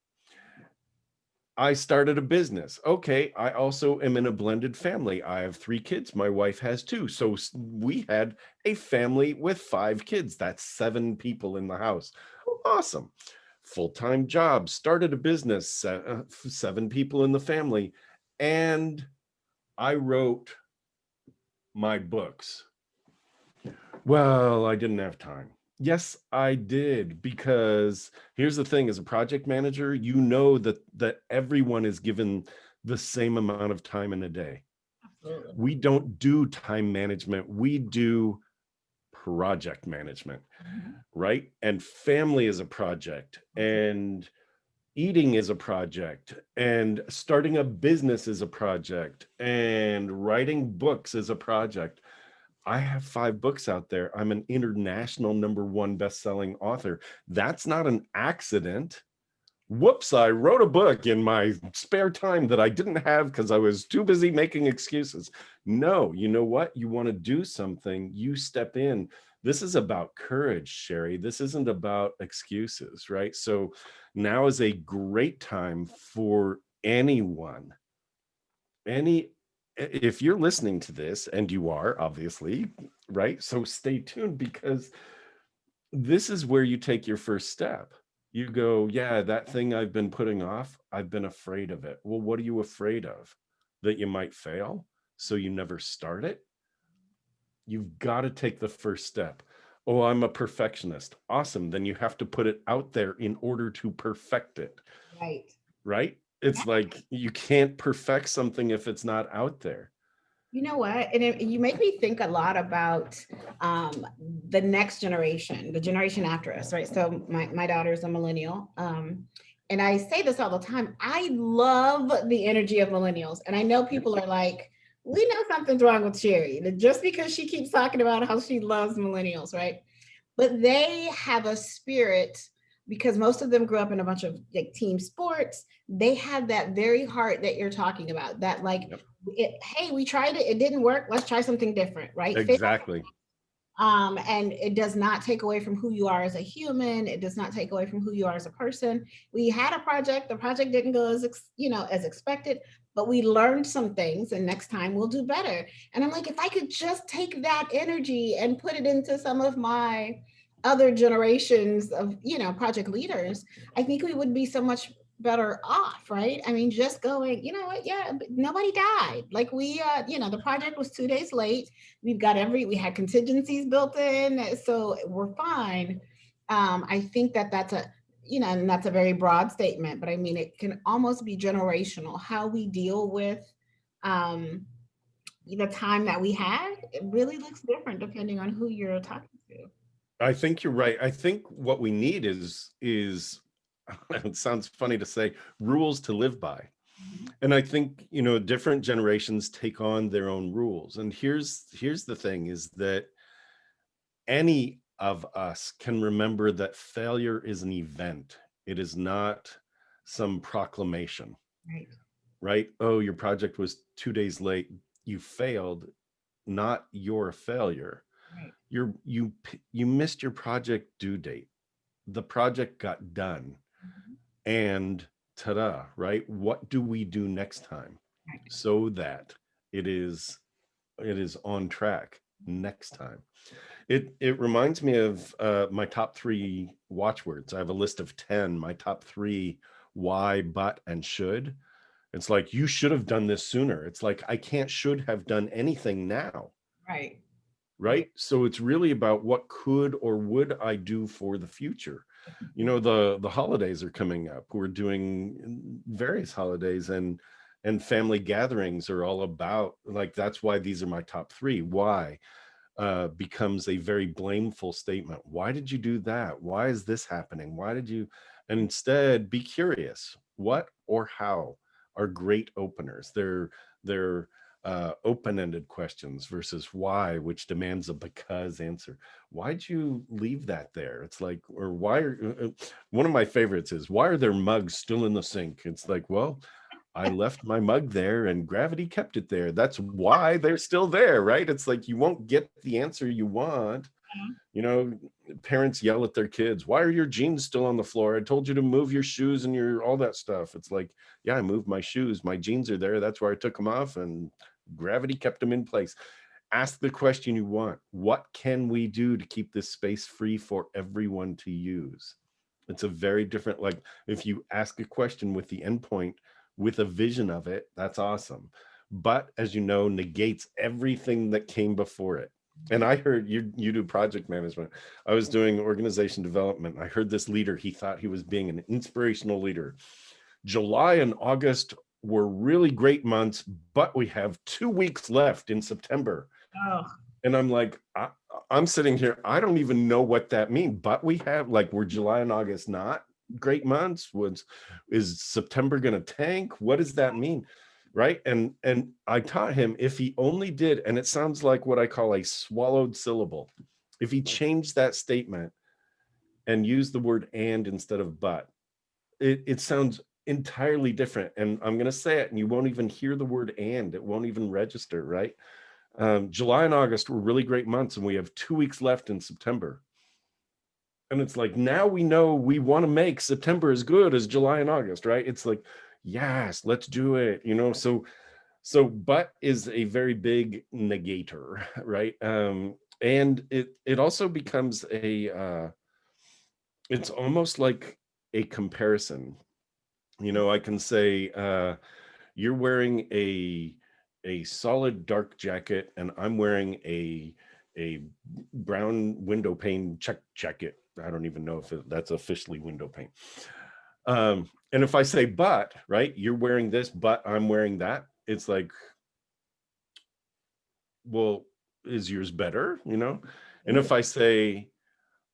I started a business. Okay, I also am in a blended family. I have 3 kids. My wife has 2. So we had a family with 5 kids. That's 7 people in the house. Awesome. Full-time job, started a business, 7 people in the family, and I wrote my books. Well, I didn't have time. Yes, I did, because here's the thing, as a project manager, you know that everyone is given the same amount of time in a day. Absolutely. We don't do time management, we do project management, Mhm. right? And family is a project, and eating is a project, and starting a business is a project, and writing books is a project. I have 5 books out there. I'm an international #1 best-selling author. That's not an accident. Whoops, I wrote a book in my spare time that I didn't have because I was too busy making excuses. No, you know what? You want to do something, you step in. This is about courage, Sherry. This isn't about excuses, right? So now is a great time for anyone, any if you're listening to this, and you are obviously, right? So stay tuned, because this is where you take your first step. You go, yeah, that thing I've been putting off, I've been afraid of it. Well, what are you afraid of? That you might fail, so you never start it? You've got to take the first step. Oh, I'm a perfectionist. Awesome. Then you have to put it out there in order to perfect it, Right. right? It's like you can't perfect something if it's not out there. You know what? And you make me think a lot about the next generation, the generation after us, right? So my daughter is a millennial. And I say this all the time. I love the energy of millennials. And I know Yep. people are like, we know something's wrong with Sherry, that just because she keeps talking about how she loves millennials, right? But they have a spirit, because most of them grew up in a bunch of like team sports. They have that very heart that you're talking about, that like, Yep. hey, we tried it, it didn't work, let's try something different, right? Exactly. And it does not take away from who you are as a human. It does not take away from who you are as a person. We had a project, the project didn't go as as expected, but we learned some things, and next time we'll do better. And I'm like, if I could just take that energy and put it into some of my other generations of project leaders, I think we would be so much better off, right? I mean, just going, you know what, yeah, nobody died. Like the project was 2 days late. We had contingencies built in, so we're fine. I think that's a and that's a very broad statement, but I mean, it can almost be generational how we deal with um the time that we had. It really looks different depending on who you're talking to. I think you're right. I think what we need is it sounds funny to say, rules to live by. Mhm. And I think, different generations take on their own rules. And here's the thing, is that any of us can remember that failure is an event. It is not some proclamation, Right. right? Oh, your project was 2 days late. You failed, not your failure. Right. You missed your project due date. The project got done, Mhm. and ta-da, right? What do we do next time Right. so that it is on track next time? It reminds me of my top 3 watchwords. I have a list of 10. My top 3: why, but, and should. It's like, you should have done this sooner. It's like, I can't should have done anything now, Right. Right. right? So it's really about, what could or would I do for the future? The holidays are coming up. We're doing various holidays, and family gatherings are all about, like, that's why these are my top 3. Why becomes a very blameful statement. Why did you do that? Why is this happening? Why did you? And instead, be curious. What or how? are great openers. They're open-ended questions versus why, which demands a because answer. Why'd you leave that there? It's like, or why are one of my favorites is, why are there mugs still in the sink? It's like, well, I left my mug there and gravity kept it there. That's why they're still there, right? It's like you won't get the answer you want. You know, parents yell at their kids, why are your jeans still on the floor? I told you to move your shoes and your all that stuff. It's like, yeah, I moved my shoes. My jeans are there. That's where I took them off and gravity kept them in place. Ask the question you want. What can we do to keep this space free for everyone to use? It's a very different, like if you ask a question with the endpoint, with a vision of it, that's awesome. But as you know, negates everything that came before it. And I heard you do project management. I was doing organization development. I heard this leader, he thought he was being an inspirational leader. July and August were really great months, but we have 2 weeks left in September. Oh, And I'm like, I'm sitting here, I don't even know what that means, but we have, like, we're July and August not great months. Is September going to tank? What does that mean? Right. And I taught him, if he only did, and it sounds like what I call a swallowed syllable, if he changed that statement and used the word and instead of but, it sounds entirely different. And I'm going to say it and you won't even hear the word and, it won't even register. Right. July and August were really great months, and we have 2 weeks left in September. And it's like, now we know we want to make September as good as July and August, right? It's like, yes, let's do it. But is a very big negator, right? And it also becomes it's almost like a comparison. I can say, you're wearing a solid dark jacket and I'm wearing a brown window pane check jacket. I don't even know if that's officially window pane. And if I say but, right, you're wearing this, but I'm wearing that, it's like, well, is yours better? And ooh, if I say,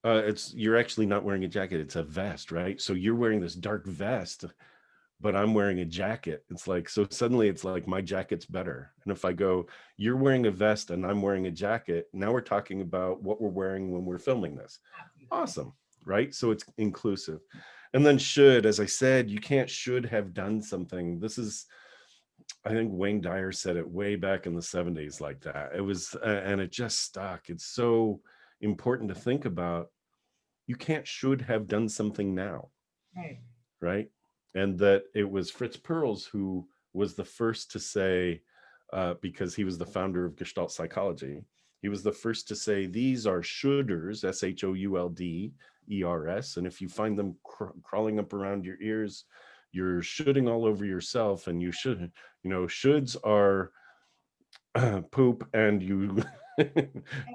it's you're actually not wearing a jacket, it's a vest, right? So you're wearing this dark vest, but I'm wearing a jacket. It's like, so suddenly it's like my jacket's better. And if I go, you're wearing a vest and I'm wearing a jacket, now we're talking about what we're wearing when we're filming this. Awesome. Right. So it's inclusive. And then should, as I said, you can't should have done something. This is, I think Wayne Dyer said it way back in the 70s like that. It was, and it just stuck. It's so important to think about. You can't should have done something now, right. right? And that it was Fritz Perls who was the first to say, because he was the founder of Gestalt psychology, he was the first to say these are shoulders, SHOULDERS, and if you find them crawling up around your ears, you're shoulding all over yourself, and shoulds are poop, and you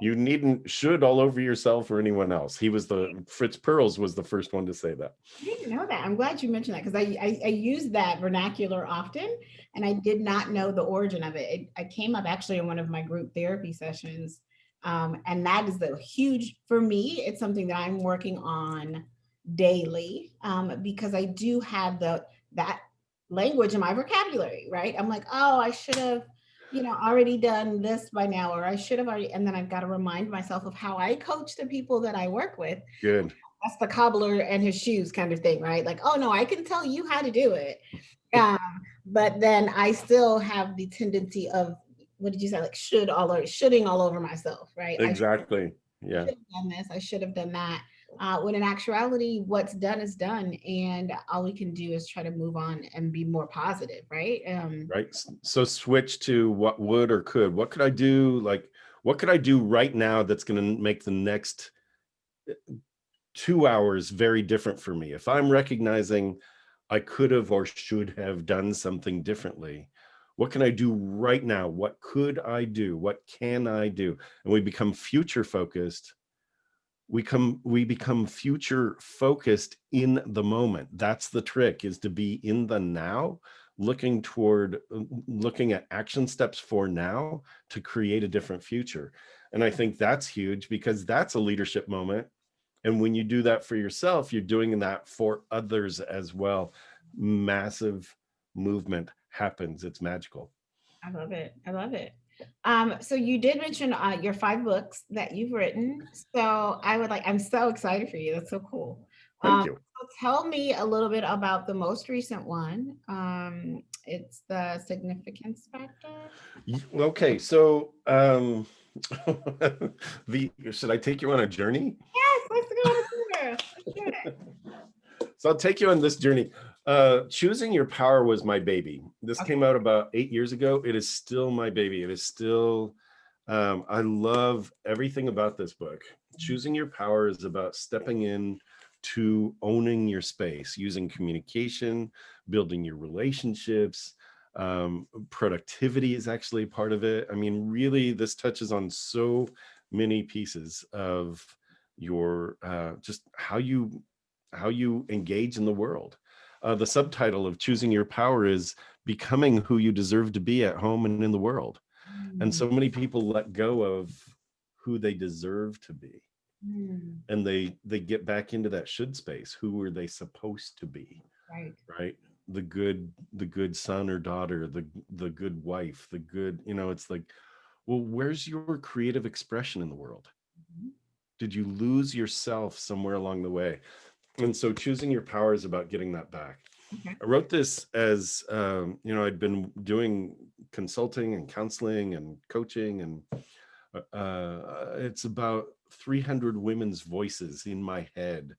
you needn't should all over yourself or anyone else. Fritz Perls was the first one to say that. I didn't know that. I'm glad you mentioned that because I use that vernacular often, and I did not know the origin of it. I came up actually in one of my group therapy sessions, and that is the huge for me. It's something that I'm working on daily because I do have that language in my vocabulary. Right? I'm like, oh, I should have, already done this by now, or I should have already. And then I've got to remind myself of how I coach the people that I work with. Good. That's the cobbler and his shoes kind of thing, right? Like, oh no, I can tell you how to do it. Um, but then I still have the tendency of, what did you say? Like shoulding all over myself, right? I Exactly. Yeah. should have done this. I should have done that. When in actuality, what's done is done, and all we can do is try to move on and be more positive, right? Right. So switch to what would or could. What could I do? Like, what could I do right now that's going to make the next 2 hours very different for me? If I'm recognizing I could have or should have done something differently, what can I do right now? What could I do? What can I do? And we become future focused. We become future focused in the moment. That's the trick, is to be in the now, looking at action steps for now to create a different future. And I think that's huge because that's a leadership moment. And when you do that for yourself, you're doing that for others as well. Massive, movement happens. It's magical. I love it. I love it. So you did mention your 5 books that you've written. So I'm so excited for you. That's so cool. Thank you. So tell me a little bit about the most recent one. It's the Significance Factor. Okay, so the should I take you on a journey? Yes, let's go on a tour. Let's do it. So I'll take you on this journey. Choosing Your Power was my baby. This Okay. came out about 8 years ago. It is still my baby. It is still, I love everything about this book. Choosing Your Power is about stepping in to owning your space, using communication, building your relationships. Productivity is actually part of it. I mean, really, this touches on so many pieces of your just how you engage in the world. The subtitle of Choosing Your Power is Becoming Who You Deserve to Be at Home and in the World. And Mm, so many people let go of who they deserve to be, mm, and they get back into that should space. Who were they supposed to be, right. right? The good son or daughter, the good wife, the good, it's like, well, where's your creative expression in the world? Mhm. Did you lose yourself somewhere along the way? And so Choosing Your Power is about getting that back. Okay. I wrote this as, I'd been doing consulting and counseling and coaching, and it's about 300 women's voices in my head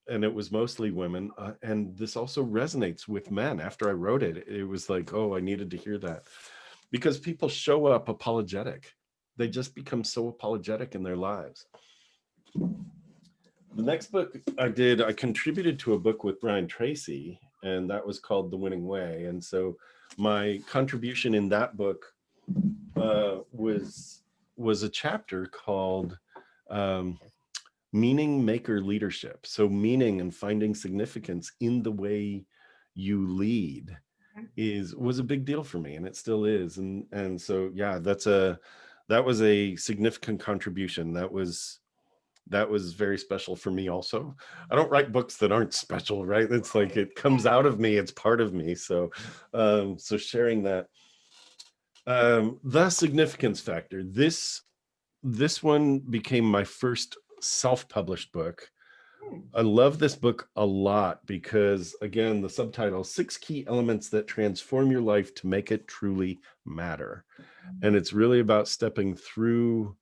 and it was mostly women. And this also resonates with men. After I wrote it, it was like, oh, I needed to hear that, because people show up apologetic. They just become so apologetic in their lives. The next book I contributed to a book with Brian Tracy, and that was called The Winning Way. And so my contribution in that book was a chapter called um, Meaning Maker Leadership. So meaning and finding significance in the way you lead Okay. was a big deal for me, and it still is. And so yeah, that was a significant contribution. That was very special for me also. I don't write books that aren't special, right? It's like it comes out of me, it's part of me. So sharing that. The Significance Factor. This one became my first self-published book. Hmm. I love this book a lot because, again, the subtitle, 6 Key Elements That Transform Your Life to Make It Truly Matter. And it's really about stepping through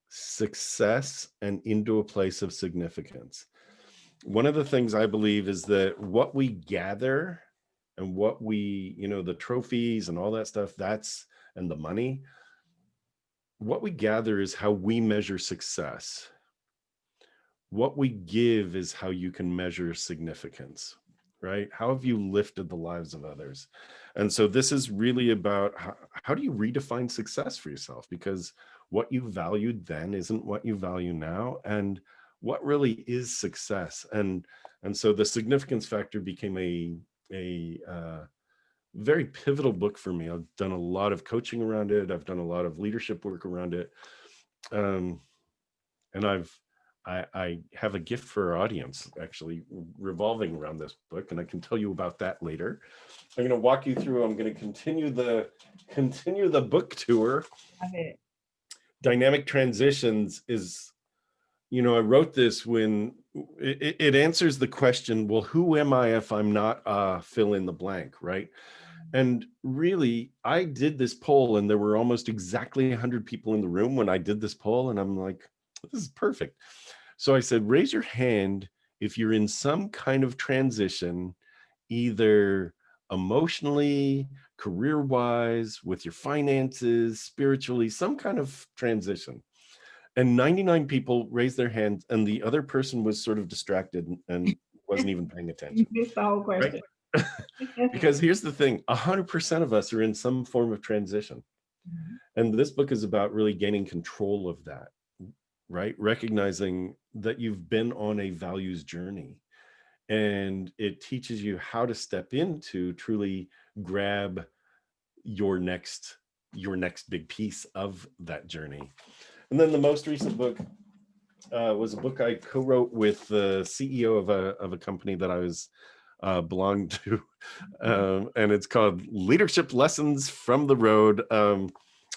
success and into a place of significance. One of the things I believe is that what we gather and what the trophies and all that stuff, and the money, what we gather is how we measure success. What we give is how you can measure significance, right? How have you lifted the lives of others? And so this is really about how do you redefine success for yourself? Because what you valued then isn't what you value now. And what really is success? And so the Significance Factor became a very pivotal book for me. I've done a lot of coaching around it. I've done a lot of leadership work around it. Um, and I have a gift for our audience actually revolving around this book, and I can tell you about that later. I'm going to walk you through. I'm going to continue the book tour. Love it. Dynamic transitions is, I wrote this when it answers the question, well, who am I if I'm not fill in the blank, right? And really, I did this poll, and there were almost exactly 100 people in the room when I did this poll, and I'm like, this is perfect. So I said, raise your hand if you're in some kind of transition, either emotionally, career-wise, with your finances, spiritually, some kind of transition. And 99 people raised their hands, and the other person was sort of distracted and wasn't even paying You attention, missed the whole right? question. Because here's the thing, 100% of us are in some form of transition. Mhm. And this book is about really gaining control of that, right? Recognizing that you've been on a values journey, and it teaches you how to step into truly grab your next big piece of that journey. And then the most recent book was a book I co-wrote with the CEO of a company that I was belong to, and it's called Leadership Lessons from the Road.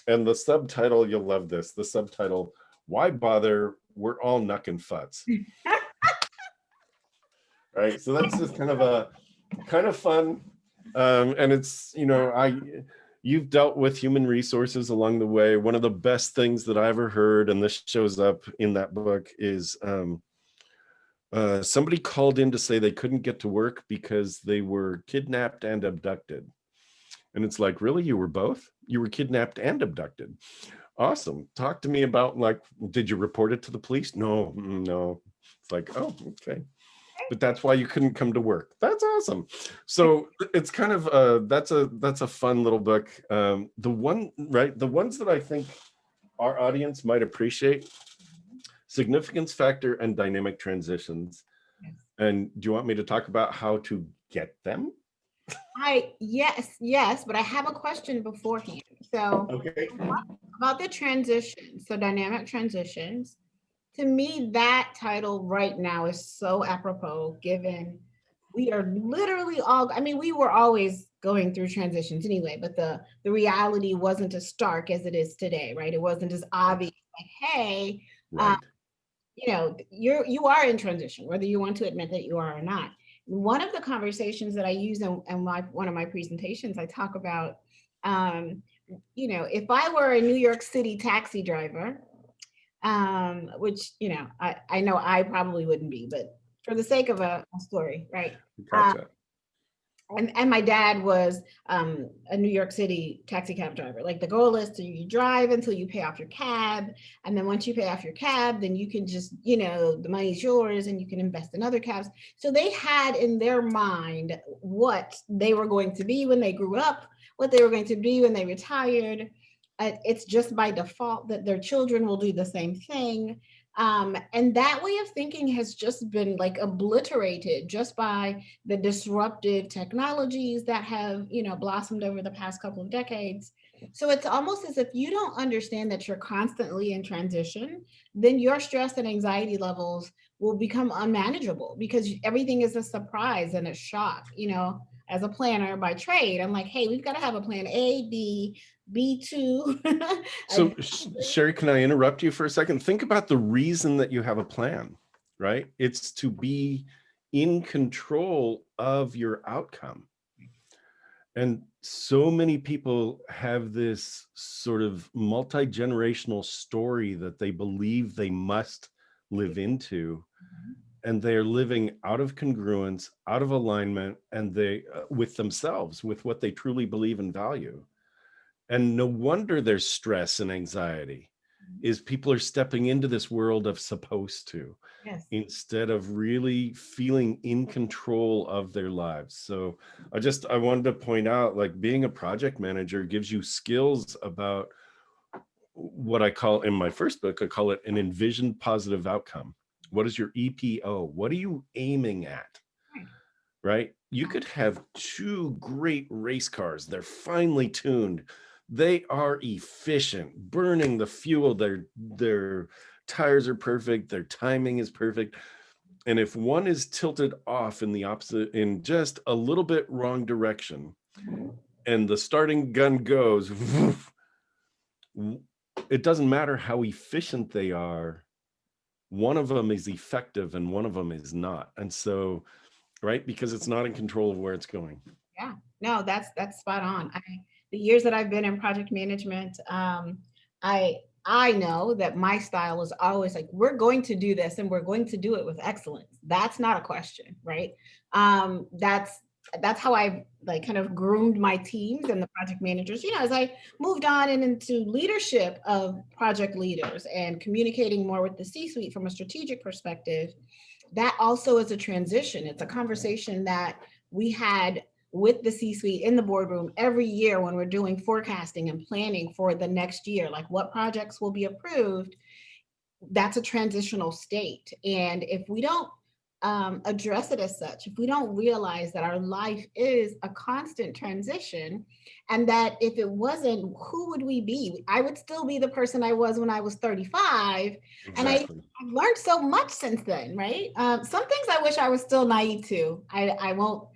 And the subtitle, you'll love this. The subtitle, Why Bother? We're All Knuckin' Futs. Right. So that's just kind of fun. And it's, you've dealt with human resources along the way. One of the best things that I ever heard, and this shows up in that book, is somebody called in to say they couldn't get to work because they were kidnapped and abducted. And it's like, really? You were both? You were kidnapped and abducted. Awesome. Talk to me about, like, did you report it to the police? No, no. It's like, oh, okay. But that's why you couldn't come to work. That's awesome. So it's kind of that's a fun little book. The ones that I think our audience might appreciate: significance factor and dynamic transitions. And do you want me to talk about how to get them? Yes, but I have a question beforehand. So Okay. about the transition, so dynamic transitions, to me, that title right now is so apropos given we are literally all, I mean, we were always going through transitions anyway, but the reality wasn't as stark as it is today, right? It wasn't as obvious, like, hey, Right. you are in transition, whether you want to admit that you are or not. One of the conversations that I use in one of my presentations, I talk about, if I were a New York City taxi driver, which, I know I probably wouldn't be, but for the sake of a story, right? Gotcha. And my dad was a New York City taxi cab driver. Like, the goal is to you drive until you pay off your cab. And then once you pay off your cab, then you can just, the money's yours and you can invest in other cabs. So they had in their mind what they were going to be when they grew up, what they were going to be when they retired. It's just by default that their children will do the same thing. And that way of thinking has just been like obliterated just by the disruptive technologies that have, blossomed over the past couple of decades. So it's almost as if you don't understand that you're constantly in transition, then your stress and anxiety levels will become unmanageable because everything is a surprise and a shock. As a planner by trade, I'm like, hey, we've got to have a plan A, B, B2. So, Sherry, can I interrupt you for a second? Think about the reason that you have a plan, right? It's to be in control of your outcome. And so many people have this sort of multi-generational story that they believe they must live into. And they're living out of congruence, out of alignment, and they with themselves, with what they truly believe and value. And no wonder there's stress and anxiety, is people are stepping into this world of supposed to, Yes. instead of really feeling in control of their lives. So I wanted to point out, like, being a project manager gives you skills about what I call, in my first book, I call it an envisioned positive outcome. What is your EPO? What are you aiming at? Right? You could have two great race cars. They're finely tuned. They are efficient, burning the fuel. Their tires are perfect. Their timing is perfect. And if one is tilted off in the opposite, in just a little bit wrong direction, and the starting gun goes, it doesn't matter how efficient they are. One of them is effective and one of them is not. And so, right, because it's not in control of where it's going. Yeah, no, that's spot on. The years that I've been in project management, I know that my style is always like, we're going to do this and we're going to do it with excellence. That's not a question, right? That's how I like kind of groomed my teams and the project managers. As I moved on and into leadership of project leaders and communicating more with the C-suite from a strategic perspective, that also is a transition. It's a conversation that we had with the C-suite in the boardroom every year when we're doing forecasting and planning for the next year, like what projects will be approved. That's a transitional state. And if we don't address it as such, if we don't realize that our life is a constant transition, and that if it wasn't, who would we be? I would still be the person I was when I was 35. And Exactly. I've learned so much since then, right? Some things I wish I was still naive to. I won't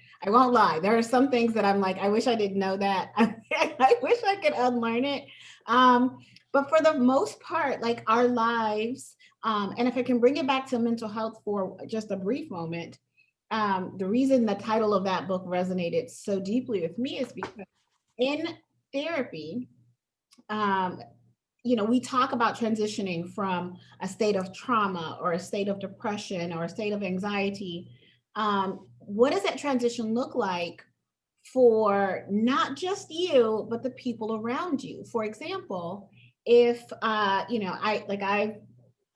lie. There are some things that I'm like, I wish I didn't know that. I wish I could unlearn it. But for the most part, like our lives, and if I can bring it back to mental health for just a brief moment, the reason the title of that book resonated so deeply with me is because in therapy, um, we talk about transitioning from a state of trauma or a state of depression or a state of anxiety. What does that transition look like for not just you, but the people around you? For example, if I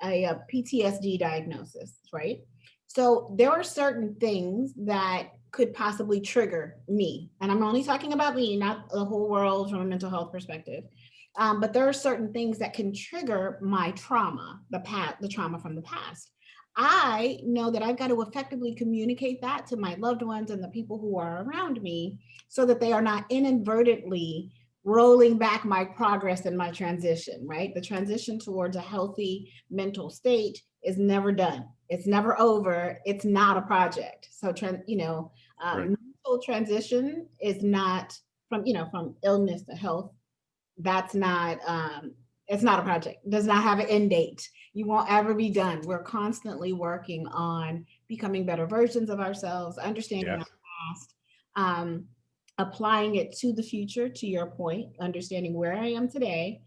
a PTSD diagnosis, right? So there are certain things that could possibly trigger me. And I'm only talking about me, not the whole world from a mental health perspective. But there are certain things that can trigger my trauma, the trauma from the past. I know that I've got to effectively communicate that to my loved ones and the people who are around me so that they are not inadvertently rolling back my progress and my transition, right? The transition towards a healthy mental state is never done. It's never over. It's not a project. So, Right. mental transition is not from illness to health. That's not, it's not a project. It does not have an end date. You won't ever be done. We're constantly working on becoming better versions of ourselves, understanding our Yes. past, um, applying it to the future, to your point, understanding where I am today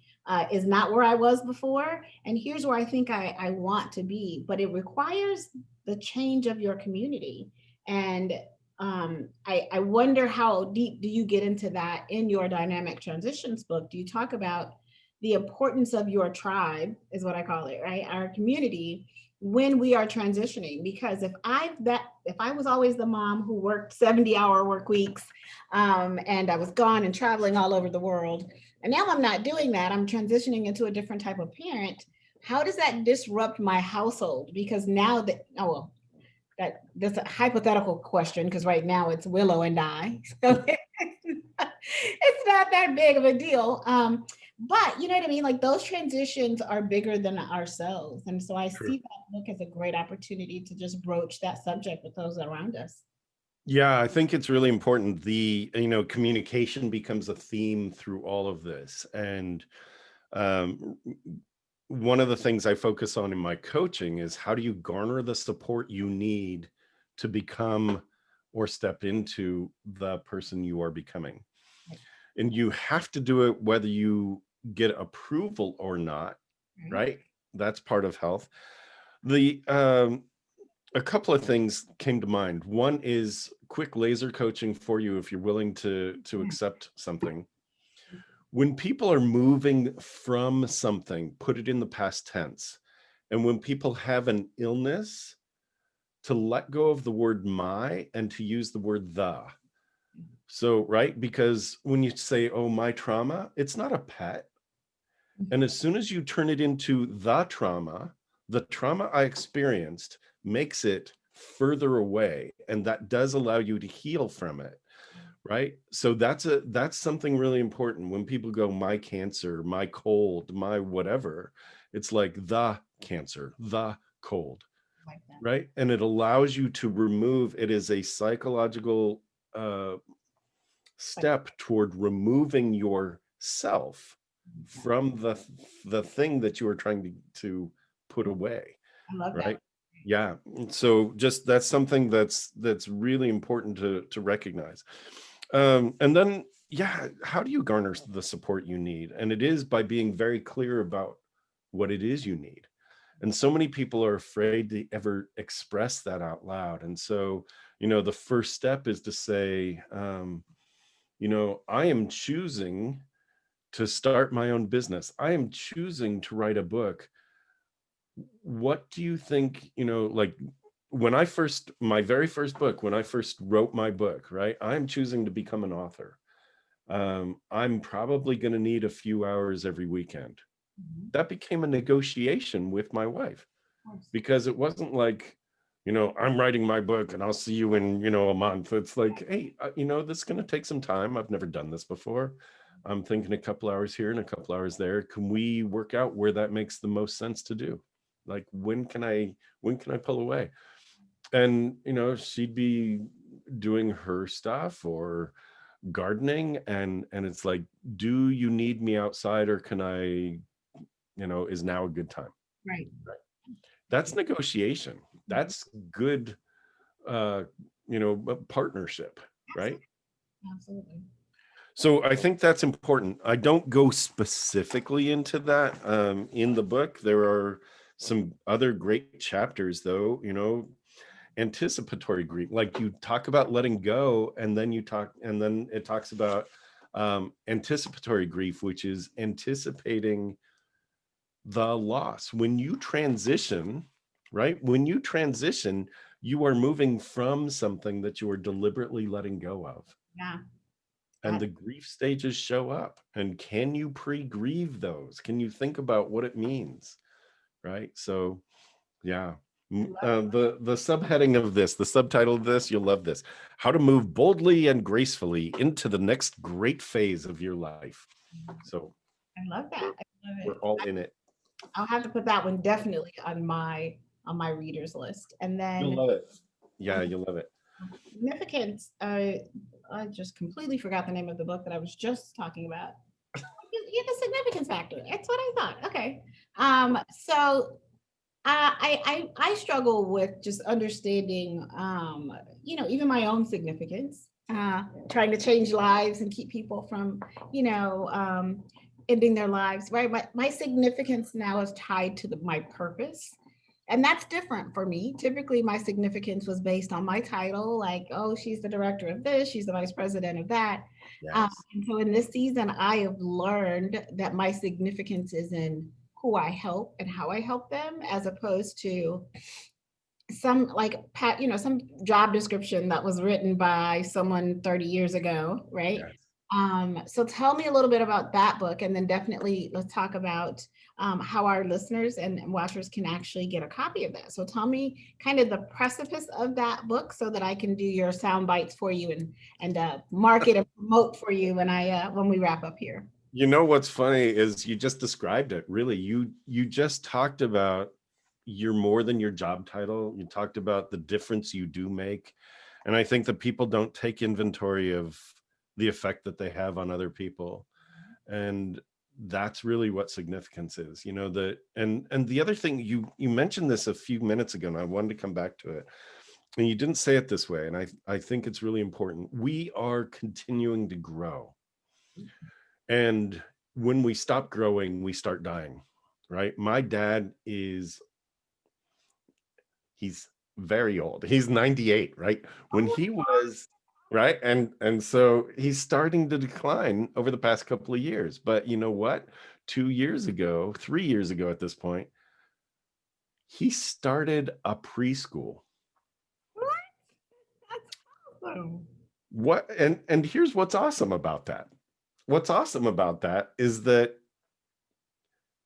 is not where I was before. And here's where I think I want to be. But it requires the change of your community. And I wonder how deep do you get into that in your dynamic transitions book? Do you talk about the importance of your tribe, is what I call it, right? Our community when we are transitioning. Because if I was always the mom who worked 70-hour work weeks, and I was gone and traveling all over the world, and now I'm not doing that, I'm transitioning into a different type of parent. How does that disrupt my household? Because now that, oh well, that's a hypothetical question because right now it's Willow and I, so it's not that big of a deal. But you know what I mean? Like those transitions are bigger than ourselves, and so I True. see that book as a great opportunity to just broach that subject with those around us. Yeah, I think it's really important. Communication becomes a theme through all of this. And um, one of the things I focus on in my coaching is how do you garner the support you need to become or step into the person you are becoming? Right, And you have to do it whether you get approval or not, right, right? That's part of health. The A couple of things came to mind. One is quick laser coaching for you if you're willing to yeah, accept something. When people are moving from something, put it in the past tense. And when people have an illness, to let go of the word my and to use the word the. So, right? Because when you say, oh, my trauma, it's not a pet. And as soon as you turn it into the trauma I experienced makes it further away. And that does allow you to heal from it. Right. So that's something really important. When people go, my cancer, my cold, my whatever, it's like the cancer, the cold. like that. Right. And it allows you to remove it is a psychological uh Like step toward removing yourself that. from the thing that you are trying to put away, I love that. right? Yeah. So just that's something that's really important to recognize. And then yeah, how do you garner the support you need? And it is by being very clear about what it is you need. And so many people are afraid to ever express that out loud. And so, the first step is to say, I am choosing to start my own business. I am choosing to write a book. What do you think, like my very first book, when I first wrote my book, right? I'm choosing to become an author. I'm probably going to need a few hours every weekend. Mhm. That became a negotiation with my wife Of course. because it wasn't like, I'm writing my book and I'll see you in, a month. It's like, hey, this is going to take some time. I've never done this before. I'm thinking a couple hours here and a couple hours there. Can we work out where that makes the most sense to do? Like, when can I pull away? And, she'd be doing her stuff or gardening, and it's like, do you need me outside, or can I, is now a good time? Right. Right. That's negotiation. That's good, uh, partnership, right? Absolutely. Absolutely. So I think that's important. I don't go specifically into that in the book. There are some other great chapters, though. Anticipatory grief. Like, you talk about letting go, and then it talks about anticipatory grief, which is anticipating the loss. When you transition, right? When you transition, you are moving from something that you are deliberately letting go of. Yeah. And That, the grief stages show up. And can you pre-grieve those? Can you think about what it means? Right? So, yeah. I love The subheading of this, the subtitle of this, you'll love this: How to Move Boldly and Gracefully into the Next Great Phase of Your Life. So I love that. I love we're it. all in it. I'll have to put that one definitely on my readers list. And You'll then love it. Yeah, um, you'll love it. significance. I just completely forgot the name of the book that I was just talking about. Yeah, the significance factor. That's what I thought. Okay. So I struggle with just understanding, even my own significance, trying to change lives and keep people from, ending their lives, right? My significance now is tied to my purpose. And that's different for me. Typically, my significance was based on my title, like, oh, she's the director of this, she's the vice president of that. Yes. And so in this season, I have learned that my significance is in who I help and how I help them, as opposed to some like some job description that was written by someone 30 years ago, right? Yes. So tell me a little bit about that book, and then definitely let's talk about how our listeners and watchers can actually get a copy of that. So tell me kind of the precipice of that book so that I can do your sound bites for you and market and promote for you when we wrap up here. What's funny is you just described it. Really, you just talked about you're more than your job title. You talked about the difference you do make. And I think that people don't take inventory of the effect that they have on other people. And that's really what significance is. And the other thing, you mentioned this a few minutes ago, and I wanted to come back to it. And you didn't say it this way, and I think it's really important. We are continuing to grow. And when we stop growing, we start dying, right? My dad he's very old. He's 98, right? When Oh, he was, right? And so he's starting to decline over the past couple of years. But you know what? 2 years ago, 3 years ago at this point, he started a preschool. what? That's awesome. And here's what's awesome about that. What's awesome about that is that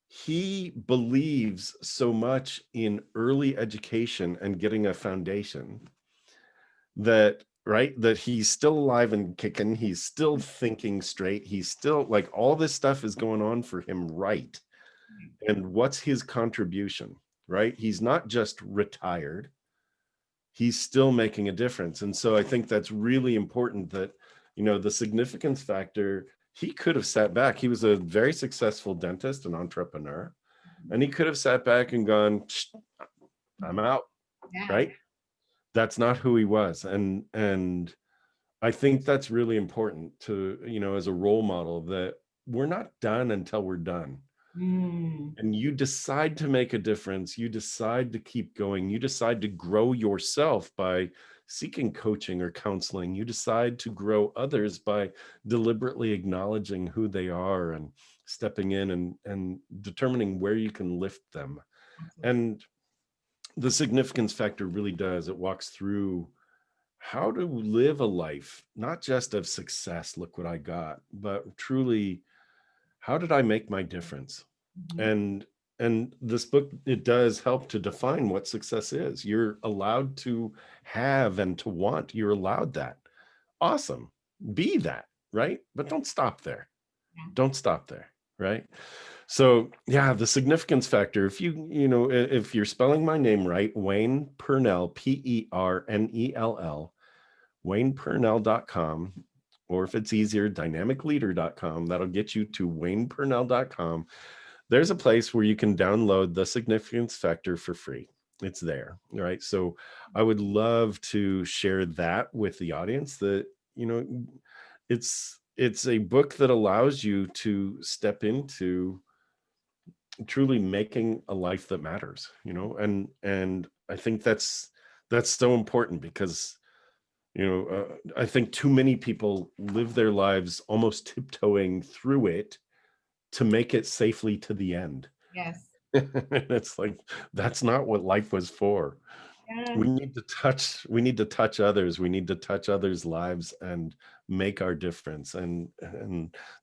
he believes so much in early education and getting a foundation that he's still alive and kicking. He's still thinking straight. He's still, like, all this stuff is going on for him, right? And what's his contribution? Right? He's not just retired, he's still making a difference. And so I think that's really important, that the significance factor. He could have sat back. He was a very successful dentist and entrepreneur, and he could have sat back and gone, I'm out, Yeah. right? That's not who he was. And I think that's really important to, as a role model, that we're not done until we're done. Mm. And you decide to make a difference. You decide to keep going. You decide to grow yourself by seeking coaching or counseling. You decide to grow others by deliberately acknowledging who they are and stepping in and determining where you can lift them. Absolutely. And the significance factor really does. It walks through how to live a life, not just of success, look what I got, but truly, how did I make my difference? Mhm. And and this book, it does help to define what success is. You're allowed to have and to want. You're allowed that. Awesome. Be that, right? But don't stop there. Yeah. Don't stop there, right? So yeah, the significance factor. If if you're spelling my name right, Wayne Pernell, Pernell, WaynePernell.com, or if it's easier, dynamicleader.com. That'll get you to WaynePernell.com. There's a place where you can download the significance factor for free. It's there, right? So I would love to share that with the audience, that, you know, it's a book that allows you to step into truly making a life that matters, and I think that's so important, because I think too many people live their lives almost tiptoeing through it to make it safely to the end. Yes. It's like, that's not what life was for. Yeah. We need to touch others. We need to touch others' lives and make our difference. And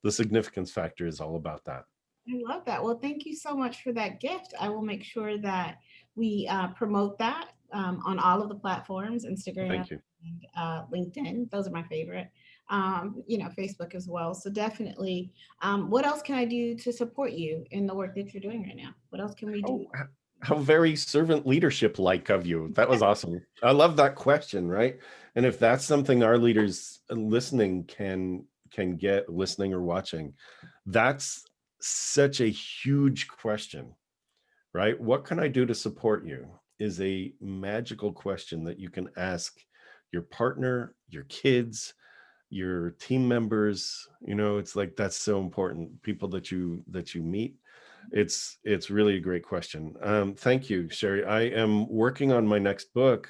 the significance factor is all about that. I love that. Well, thank you so much for that gift. I will make sure that we promote that on all of the platforms, Instagram Thank you. and LinkedIn. Those are my favorite. Facebook as well. So definitely, what else can I do to support you in the work that you're doing right now? What else can we do? How very servant leadership like of you. That was awesome. I love that question, right? And if that's something our leaders listening can get, listening or watching, that's such a huge question, right? What can I do to support you is a magical question that you can ask your partner, your kids, your team members. It's like, that's so important. People that you meet. It's really a great question. Thank you, Sherry. I am working on my next book,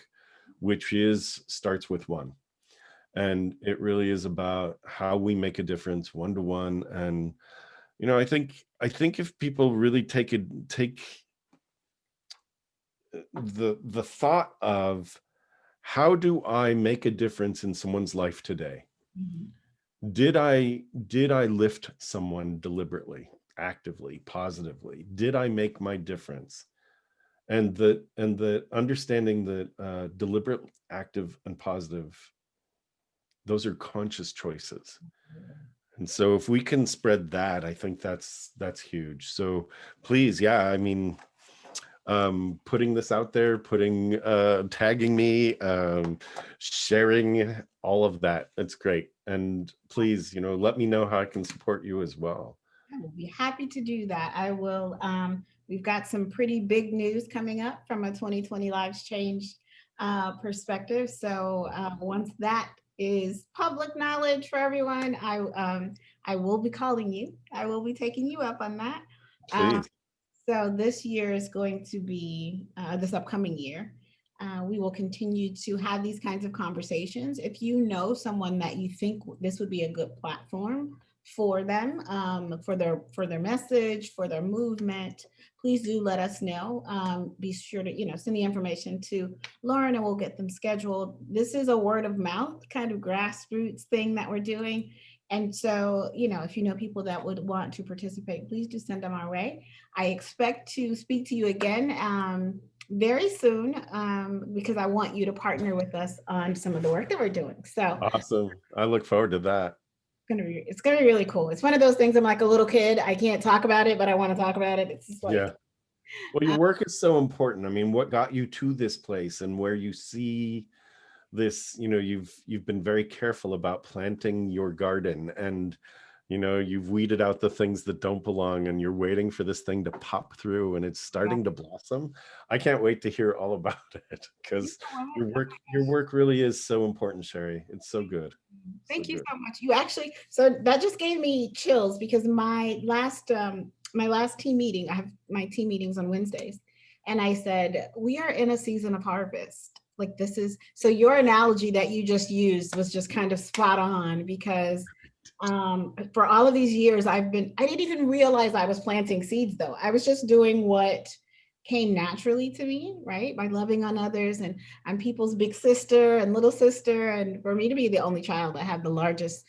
which is starts with one, and it really is about how we make a difference one to one. And I think if people really take the thought of, how do I make a difference in someone's life today? Mhm. Did I lift someone deliberately, actively, positively? Did I make my difference? And the understanding that deliberate, active, and positive, those are conscious choices. And so if we can spread that, I think that's huge. So please, yeah, I mean, putting this out there, tagging me, sharing all of that, it's great. And please, let me know how I can support you as well. I will be happy to do that. I will. We've got some pretty big news coming up from a 2020 Lives Change perspective. So once that is public knowledge for everyone, I will be calling you. I will be taking you up on that. Um, Please. so this year is going to be this upcoming year. We will continue to have these kinds of conversations. If you know someone that you think this would be a good platform for them, for their message, for their movement, please do let us know. Be sure to send the information to Lauren, and we'll get them scheduled. This is a word of mouth kind of grassroots thing that we're doing. And so, if you know people that would want to participate, please do send them our way. I expect to speak to you again very soon because I want you to partner with us on some of the work that we're doing. So Awesome. I look forward to that. it's gonna be really cool. It's one of those things. I'm like a little kid. I can't talk about it, but I want to talk about it. It's just like Yeah. Well, your uh, work is so important. I mean, what got you to this place, and where you see this, you've been very careful about planting your garden, and you've weeded out the things that don't belong, and you're waiting for this thing to pop through, and it's yeah. starting to blossom. I can't wait to hear all about it, You because know what? your work really is so important, Sherry. It's so good. So Thank you good. so much. You actually, so that just gave me chills because my last team meeting, I have my team meetings on Wednesdays, and I said, we are in a season of harvest. Like this is, so your analogy that you just used was just kind of spot on because for all of these years I didn't even realize I was planting seeds though. I was just doing what came naturally to me, right? By loving on others, and I'm people's big sister and little sister. And for me to be the only child, I have the largest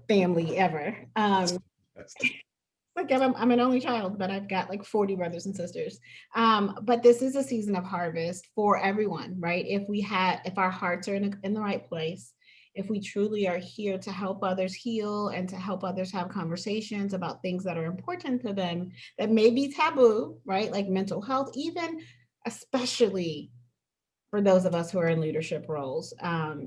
family ever. That's fantastic. Like I'm an only child, but I've got like 40 brothers and sisters. But this is a season of harvest for everyone, right? If our hearts are in the right place, if we truly are here to help others heal and to help others have conversations about things that are important to them that may be taboo, right? Like mental health, even especially for those of us who are in leadership roles.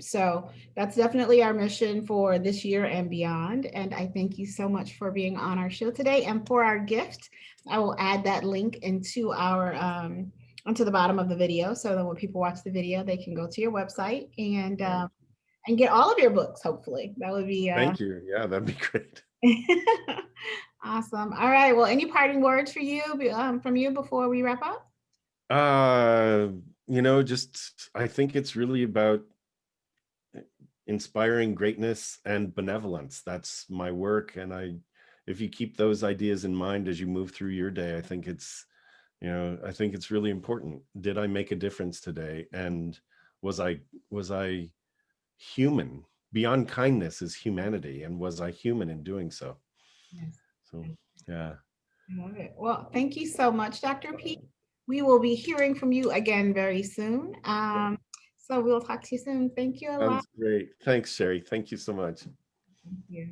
So that's definitely our mission for this year and beyond. And I thank you so much for being on our show today. And for our gift, I will add that link into our onto the bottom of the video, so that when people watch the video, they can go to your website Right. and get all of your books. Hopefully, that would be Thank you. Yeah, that'd be great. awesome. All right. Well, any parting words for you from you before we wrap up? Uh, just I think it's really about inspiring greatness and benevolence. That's my work. And if you keep those ideas in mind as you move through your day, I think it's really important. Did I make a difference today? And was I human? Beyond kindness is humanity. And was I human in doing so? Yes. So, yeah. I love it. Well, thank you so much, Dr. P. We will be hearing from you again very soon. So we'll talk to you soon. Thank you a lot. Sounds great. Thanks, Sherry. Thank you so much. Thank you.